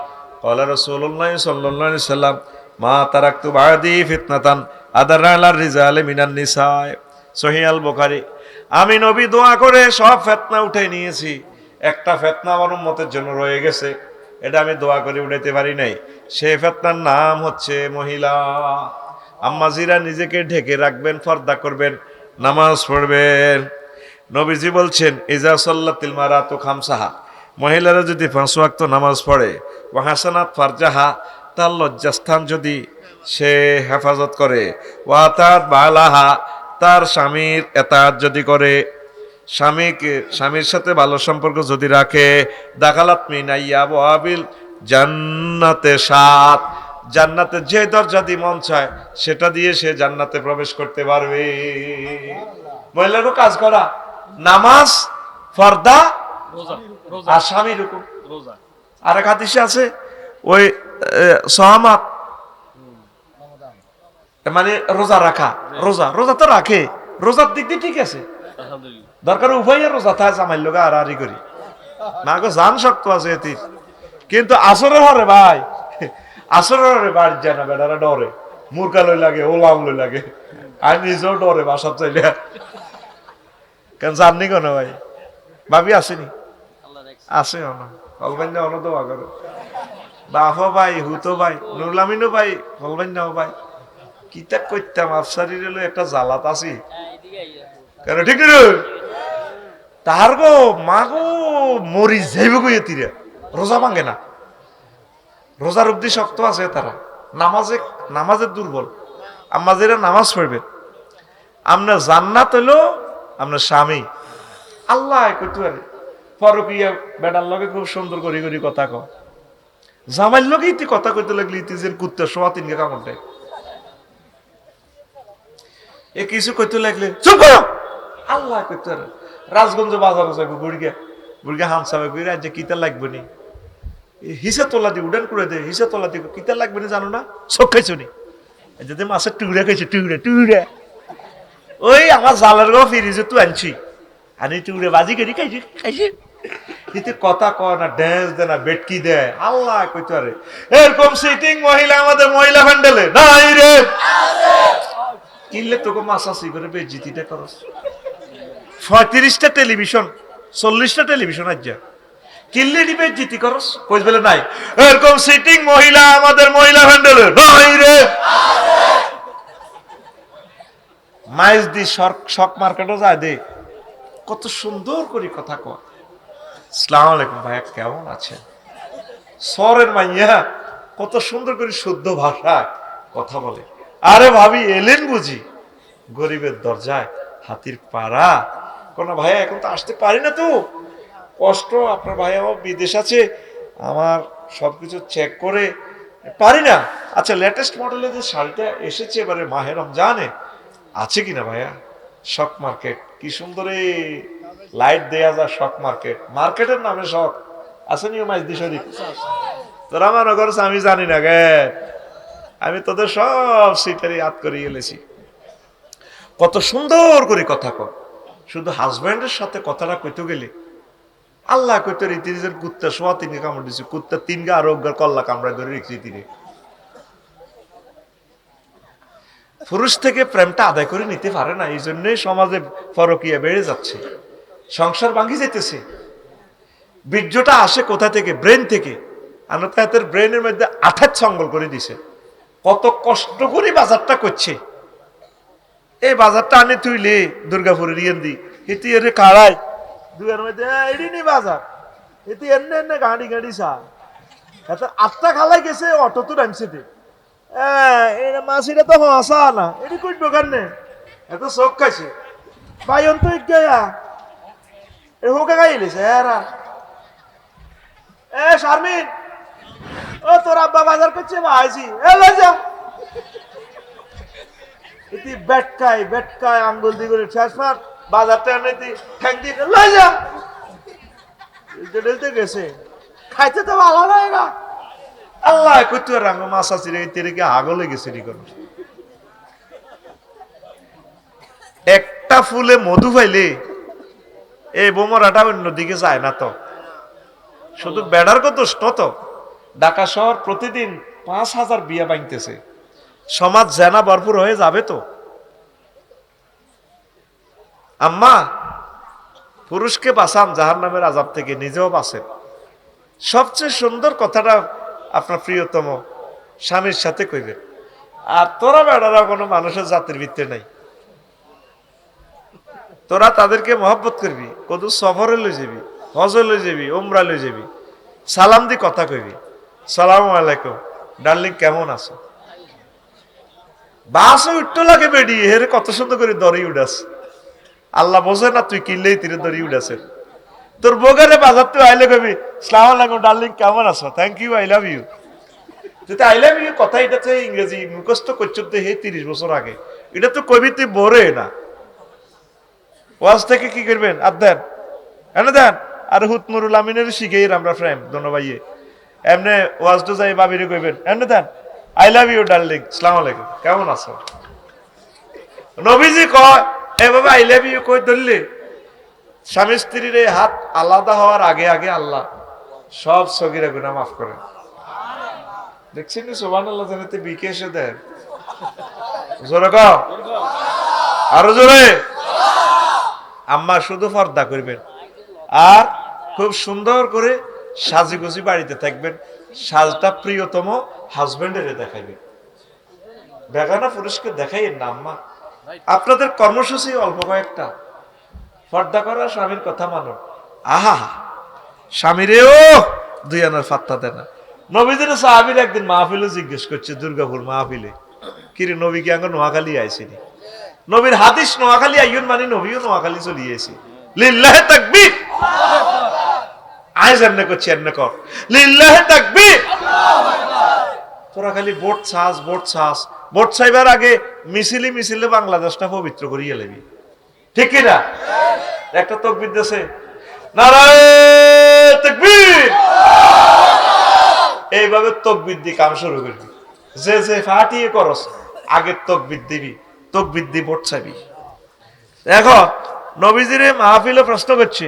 قال রাসূলুল্লাহ সাল্লাল্লাহু আলাইহি সাল্লাম মা তারাকতু বাদি ফিতনাতান আদারা আলার রিজালি মিনান নিসা, সহিহ আল বুখারী। আমি নবী দোয়া করে সব ফিতনা উঠাই নিয়েছি, একটা ফিতনা আমার উম্মতের জন্য রয়ে গেছে, এটা আমি দোয়া করে উঠাইতে পারি নাই। সেই ফিতনার নাম হচ্ছে মহিলা। আম্মাজিরা নিজেকে ঢেকে রাখবেন, পর্দা করবেন, নামাজ পড়বেন। নবীজি বলছেন ইজা সাল্লাতিল মারাতু খামসাহা, মহিলারা যদি 5 ওয়াক্ত নামাজ পড়ে, ওয়া হাসানাত ফারজাহা, তার লজ্জাস্থান যদি সে হেফাজত করে, ওয়া আতাত বালাহা, তার স্বামীর এতাত যদি করে, স্বামীর সাথে ভালো সম্পর্ক যদি রাখে, দাখালাত মিন আইয়াবিল জান্নাতে সাত, জান্নাতে যে দরজা দিয়ে মন চায় সেটা দিয়ে সে জান্নাতে প্রবেশ করতে পারবে। মহিলারও কাজ করা, নামাজ, ফর্দা রোজা রোজা আর স্বামীর হুকুম। রোজা আর এক হাদিসে আছে ওই সহামাত, মানে রোজা রাখা, রোজা তো রাখে, রোজার দিক দিয়ে ঠিক আছে, আলহামদুলিল্লাহ। দরকার উভয়ের রোজা থাকে, জামাইল লোক আর আরি করি না গো, জান শক্ত আছে এতির। কিন্তু আসরের হরে ভাই, আসরের হরে বাড়ি যায় না, বেটারা ডরে, মুরগা লই লাগে, ওলাম লই লাগে, আর নিজেও ডরে বাসার চাইলে। কেন জাননি কেন ভাই, ভাবি আসেনি, আল্লাহ রাখছে। আছে অনা হলবাইন্যা অন দোয়া করে, বাফা ভাই, হুতো ভাই, নুরলামিনও ভাই, হলবাইন্যাও ভাই, কিতা করতাম আফসারির হলো একটা জালাত আছি এদিকে আইয়া। কেন, ঠিক রে তাহার গো মা গো মরি যাইব গো এতিরা, রোজা ভাঙে না, রোজার অব্দি শক্ত আছে তারা, নামাজের দুর্বল। আম্মা যেটা নামাজ পড়বে, আপনার জান্নাত হলো আপনার স্বামী, আল্লাহ কইতে পারে পরকিয়া বেটার লগে খুব সুন্দর করি করি কথা ক, জামাইর লগে ইতি কথা কইতে লাগলি ইতিজের কুত্তা সোয়া তিনকে কামড় দেয়, এ কিছু কইতে লাগলে চুপ করো, আল্লাহ কইতে পারে। রাজগঞ্জ বাজারে যাইব, বুড়িয়া হামসাবে কই রাজ্যে কিতা লাগবে নি, হিসা তোলা দি উডান করে দে, হিসা তোলা দি কিতা লাগবে না জানো না, চোখ খাইছো নি, যদি মাছের টুকরা খাইছো, টুকরা ওই আমার জালের গো ফিরিজে তুই আনছি, আনি টুকরে বাজি করি খাইছি কিন্তু কথা কয় না, ড্যান্স দেয় না, বেটকি দেয়, আল্লাহ কইতে পারে। এরকম সিটিং মহিলা আমাদের মহিলা হ্যান্ডেলে নাই রে, কিনলে তোকে মাসাসি করে বেজিতিটা করস, 35টা টেলিভিশন 40টা টেলিভিশন আজ যা কিনলে নিবে জিতি করস, কইস বলে নাই। এরকম সিটিং মহিলা আমাদের মহিলা হ্যান্ডেলে নাই রে। মাইজ দি শক মার্কেটও যায় দে, কত সুন্দর করে কথা কয়, আসসালামু আলাইকুম ভাইয়া কেমন আছেন, সরের মাইয়া কত সুন্দর করে শুদ্ধ ভাষায় কথা বলে। আরে ভাবি এলেন বুঝি, গরিবের দরজায় হাতির পাড়া, কোন ভাইয়া এখন তো আসতে পারি না, তো কষ্ট, আপনার ভাইয়া বিদেশ আছে, আমার সবকিছু চেক করে পারি না। আচ্ছা লেটেস্ট মডেলের যে শাড়িটা এসেছে এবারে মাহে রমজানে, আছে কিনা ভাইয়া? শক মার্কেট, কি সুন্দর এই লাইট দেয়া যায়, শক মার্কেট, মার্কেটের নামে শক আছে নিও মাইজদি শরীফ, তোরা মনে করছে আমি জানি না গে, আমি তোদের সব সিটারি ইয়াদ করে গেলেছি। কত সুন্দর করে কথা কর, শুধু হাজব্যান্ডের সাথে কথাটা কইতে গেলে আল্লাহ কইতে রীতির কুত্তা সোয়া তিনকে কামড় দিচ্ছে, কুত্তা তিনকে আরোগ্য কল্লা কামড়ায় ধরে রেখেছি তিনি। পুরুষ থেকে প্রেমটা আদায় করে নিতে পারে না, এই জন্যই সমাজে পরকীয়া বেড়ে যাচ্ছে, সংসার ভাঙি যেতেছে। বীর্যটা আসে কোথা থেকে? ব্রেন থেকে। আনাতের ব্রেনের মধ্যে আঠাত ছঙ্গল করে দিছে, কত কষ্ট করে বাজারটা করছে, এই বাজারটা আনে তুইলে দুর্গাপুরের ইয়েন্দি এটি এর কাড়াই দুয়ের মধ্যে এডি নি বাজার, এটি এনে এনে গাড়ি গাড়ি চা এত আটটা খালাই গেছে, অটো তো ডানছে দে মাসিটা তো হসা না, এটি কই দোকান নে এত চোখ খাইছে ভাই অন্ত গেয়া এ হোকে গাইলেছে এরা। এ শারমিন, ও তোর আব্বা বাজার করছে ভাইছি, এ লই যা, এটি বেটকায় আঙ্গুল দি করে শেষ মার বাজারটা এনে দি ঠ্যাং দিয়ে লই যা, ডেলতে গেছে খাইতে তো ভালো লাগে না। আল্লাহ কইতে রাঙ্গ মাছ আছে রে, তেরে কি আগলে গেছে নি কোন, একটা ফুলে মধু পাইলে এই বোমরাটা অন্যদিকে যায় না তো, শুধু বেড়ার কত তো। ঢাকা শহর প্রতিদিন 5,000 বিয়া ভাঙতেছে, সমাজ জেনা ভরপুর হয়ে যাবে তো। আম্মা পুরুষকে বাঁচান জাহান্নামের আযাব থেকে, নিজেও বাঁচেন। সবচেয়ে সুন্দর কথাটা আপনার প্রিয়তম স্বামীর সাথে কইবেন, আর তোরা বেড়ারা কোনো মানুষের জাতির ভিত্তি নাই। তোরা তাদেরকে মহব্বত করবি, কত সফরে লই যাবি, হজে লই যাবি, ওমরা লই যাবি, সালাম দি কথা কইবি, সালাম আলাইকুম ডার্লিং কেমন আছো। বাসও উঠতে লাগে বেডি, হেরে কত সুন্দর করে দড়ি উড়াস। আল্লাহ বোঝে না তুই কিনলেই তীরে দড়ি উড়াছেন। তোর বোগারে বাজার তুই আইলে কবি সালাম আলাইকুম ডার্লিং কেমন আছো, thank you, I love you. তুই তো আই লাভ ইউ কথা এটা তো ইংরেজি মুখস্থ করছো তো হে 30 বছর আগে, এটা তো কবি তুই বোরে না। ওয়াজ থেকে কি করবেন আর দেন এনে দেন আর হুতমুরুল আমিনের শিখেই আমরা ফ্রেন্ড দোনো ভাইয়ে এমনি ওয়াজ তো যাই বাবিরে কইবেন এনে দেন আই লাভ ইউ ডার্লিং সালাম আলাইকুম কেমন আছো। নবীজি কয় এ বাবা আই লাভ ইউ কই ধরলে স্বামী স্ত্রীর এই হাত আলাদা হওয়ার আগে আগে আল্লাহ সব সগীরা গুনাহ মাফ করেন। দেখছেন কি সুবহানাল্লাহ জানাতে বিকে এসে দেন জোরে কও আরো জোরে। আম্মা শুধু পর্দা করবেন আর খুব সুন্দর করে সাজিগুজি বাড়িতে থাকবেন, সাজটা প্রিয়তম হাজবেন্ডের দেখাইবেন, বেগানা পুরুষকে দেখাইয়েন না আম্মা। আপনাদের কর্মসূচি অল্প কয়েকটা, পর্দা করা, স্বামীর কথা মানুন। আহা স্বামীরেও দুই আনার ফাত্তা দেয় না। নবীদের সাহাবীর একদিন মাহফিলে জিজ্ঞেস করছে, দুর্গাপুর মাহফিলে, কিরে নবী কি আঙ্গ নোয়াখালী আইসিনি? নবীর হাদিস নোয়াখালী আইয়ুন মানে নবীও নোয়াখালী চলিয়েছে। লিল্লাহে তাকবীর, আয় জান্নে করছি এমনে কর লিল্লাহে তাকবীর। তোরা খালি ভোট ছাস ভোট ছাস, ভোট চাইবার আগে মিছিলে বাংলাদেশটা পবিত্র করিয়ে লেবি, ঠিক কি না? একটা তাকবীর দেশে নারায়ে তাকবীর, এইভাবে তাকবীর দি কাম শুরু করবি। যে যে ফাটিয়ে করস আগে তাকবীর দিবি, তাকবীর দি ভোট চাইবি। দেখো নবীজিরে মাহফিলে প্রশ্ন করছে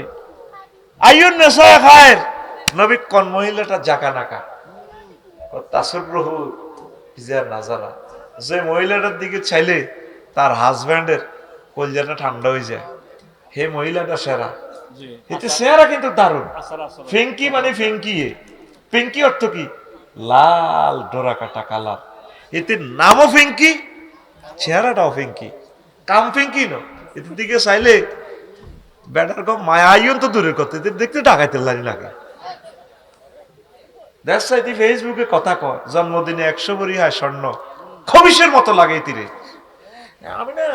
আইয়ুন নিসা খায়ের, নবী কোন মহিলাটা জাকা নাকা তাসররুহু ইজা নাজারা, যে মহিলাটার দিকে চাইলে তার হাজবেন্ডের কলজাটা ঠান্ডা হয়ে যায়, হে মহিলাটা সেরা। এতে সেরা কিন্তু দারুণ। ফিঙ্কি মানে ফিঙ্কি, পিঙ্কি অর্থ কি? লাল ডোরা কাটা কালার। এতে নামও ফিঙ্কি, চেহারাটাও ফিঙ্কি, কাম ফিঙ্কি ন। এদের দিকে চাইলে বেটার কম মায়া আইয়ন তো দূরের কথা, এদের দেখতে ডাকাইতে লাগে। ফেসবুকে কথা কয় জন্মদিনে 100 ভরি হয় স্বর্ণ, খবিশের মতো লাগে তীরে। আমি না,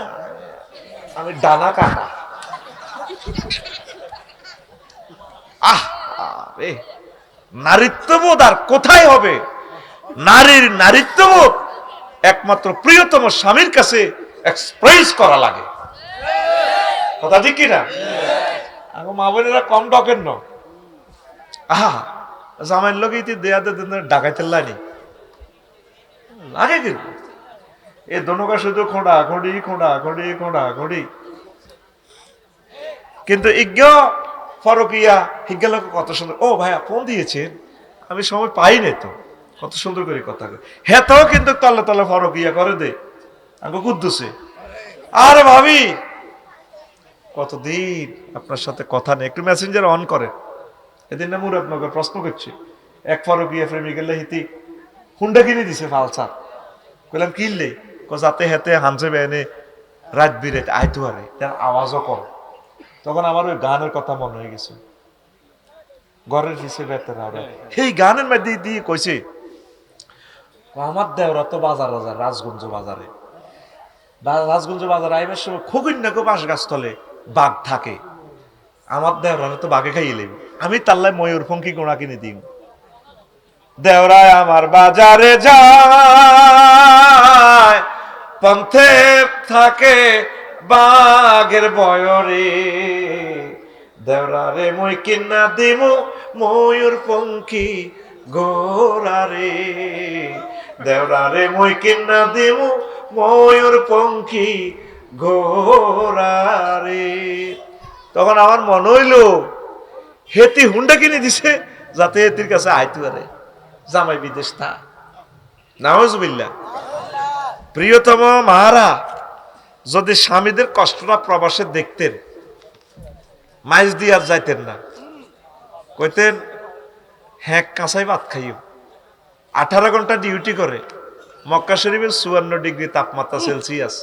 আমি ডানা কাটা। রে নারীত্ববোধ আর কোথায় হবে? নারীর নারীত্ববোধ একমাত্র প্রিয়তম স্বামীর কাছে এক্সপ্রেস করা লাগে, কথা ঠিক কিনা? আমার মা বোনেরা কম ডকেন ন, আহা জামাইয়ের লোক দেয়াতে ডাকাইতে লাগে কিন্তু এ দনকা শুধু খোঁড়া খড়ি। কিন্তু ইজ্ঞ ফরকিয়া হিজ্ঞা লোক কত সুন্দর, ও ভাইয়া ফোন দিয়েছেন আমি সময় পাই নাই তো, কত সুন্দর করে কথা কয়। হেতাও কিন্তু তলে তলে ফরকিয়া করে দে আঙ্গ কুদ্দুসে। আর ভাবি কতদিন আপনার সাথে কথা নেই, একটু মেসেঞ্জার অন করে। এদিন না মুরাদনগর প্রশ্ন করছে, এক ফরকিয়া প্রেমিকের হিতি হুন্ডা কিনে দিছে ফালসা। কইলাম কিনলে যাতে হেতে হানসে বেনে রাত বিরেত আইতু আরে তার আওয়াজও কম। তখন আমার ওই গানের কথা মনে হয়ে গেছে, ঘরের পিছিয়ে বেতে না সেই গানের মধ্যে দিয়ে কইছে আমার দেওরা তো বাজার রাজগঞ্জ বাজারে আইবার সময় খগুন্যাকে বাঁশ গাছ তলে বাঘ থাকে, আমার দেওরা তো বাঘে খাইয়ে লেবি, আমি তাল্লায় ময়ূর ফঙ্কি গোড়া কিনে দিই। দেওরায় আমার বাজারে যায় পন্থে থাকে বাঘের বয়রে, দেওরারে মই কিনা দিমু ময়ূর পঙ্খী গোরারে, দেওরারে মই কিনা দিমু ময়ূর পঙ্খী গোরারে। তখন আমার মনে হইল হেতি হুন্ডা কিনে দিছে যাতে হেতির কাছে আইতে পারে, জামাই বিদেশ তা নাউজুবিল্লাহ। প্রিয়তম মারা যদি স্বামীদের কষ্টটা প্রবাসে দেখতেন, মাইজ দিয়ে আর যাইতেন না, কইতেন হ্যাঁ কাঁচাই ভাত খাইও। 18 ঘন্টা ডিউটি করে, মক্কা শরীফের 54 ডিগ্রি তাপমাত্রা সেলসিয়াস।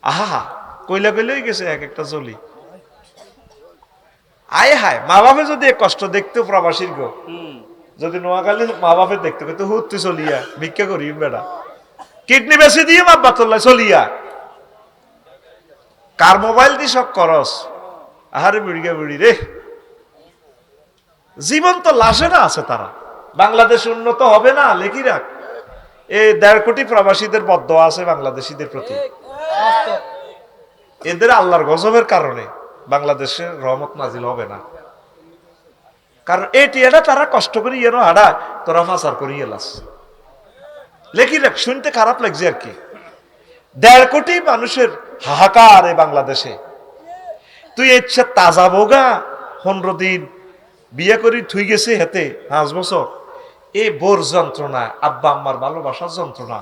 আহা কইলা কইলেই গেছে এক একটা চলি, আয় হায় মা বাপে যদি এ কষ্ট দেখতো প্রবাসীর গো, হুম যদি নোয়াখালীর মা বাপে দেখতো কিন্তু হুত্তি চলিয়া ভিক্ষা করি বেড়া, কিডনি বেশি দিয়ে মা বাতল্লা চলিয়া, কার মোবাইল দিয়ে সব করস, আহারে বুড়িগা বুড়ি রে, জীবন্ত লাশে না আছে তারা। বাংলাদেশ উন্নত হবে না লেখি রাখ, এই 1.5 কোটি প্রবাসীদের বদদোয়া আছে বাংলাদেশীদের প্রতি। এদের আল্লাহর গজবের কারণে বাংলাদেশের রহমত নাজিল হবে না। কারণ এটি এটা তারা কষ্ট করি এনো হাডা তোরা ফাঁসার করি এলাস লেখি রাখ, শুনতে খারাপ লাগছে আর কি। 1.5 কোটি মানুষের হাহাকার এই বাংলাদেশে, তুই ইচ্ছা তাজা বোগা 15 দিন বিয়ে করি থুই গেছে হেতে 5 বছর, এই বোর যন্ত্রণা, আব্বা আম্মার ভালোবাসার যন্ত্রণা,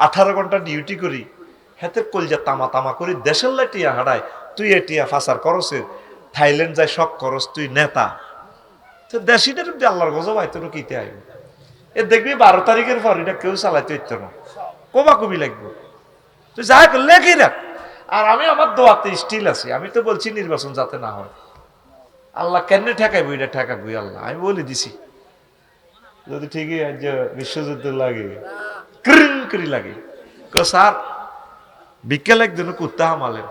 18 ঘন্টা ডিউটি করি হেতে কলজা তামা তামা করি দেশের লাইটিয়া হাডায়, তুই এটিয়া ফাঁসার করসে থাইল্যান্ড যায় শখ করস, তুই নেতা তো দেশিটার আল্লাহর গজব আইতো কিতে আইব। এ দেখবি 12 তারিখের পর এটা কেউ চালাইতে হইতো না, কবা কবি লাগবো। তুই যা লেখি রাখ। আর আমি আমার দোয়াতে স্টিল আছি, আমি তো বলছি নির্বাচন যাতে না হয়। আল্লাহ কেন ঠেকাইবো, এটা ঠেকাবই আল্লাহ, আমি বলে দিছি। যদি ঠিকই আজ বিশ্বযুদ্ধ লাগে কৃং করি লাগে, স্যার বিকেল একদিন কুত্তা হামালেন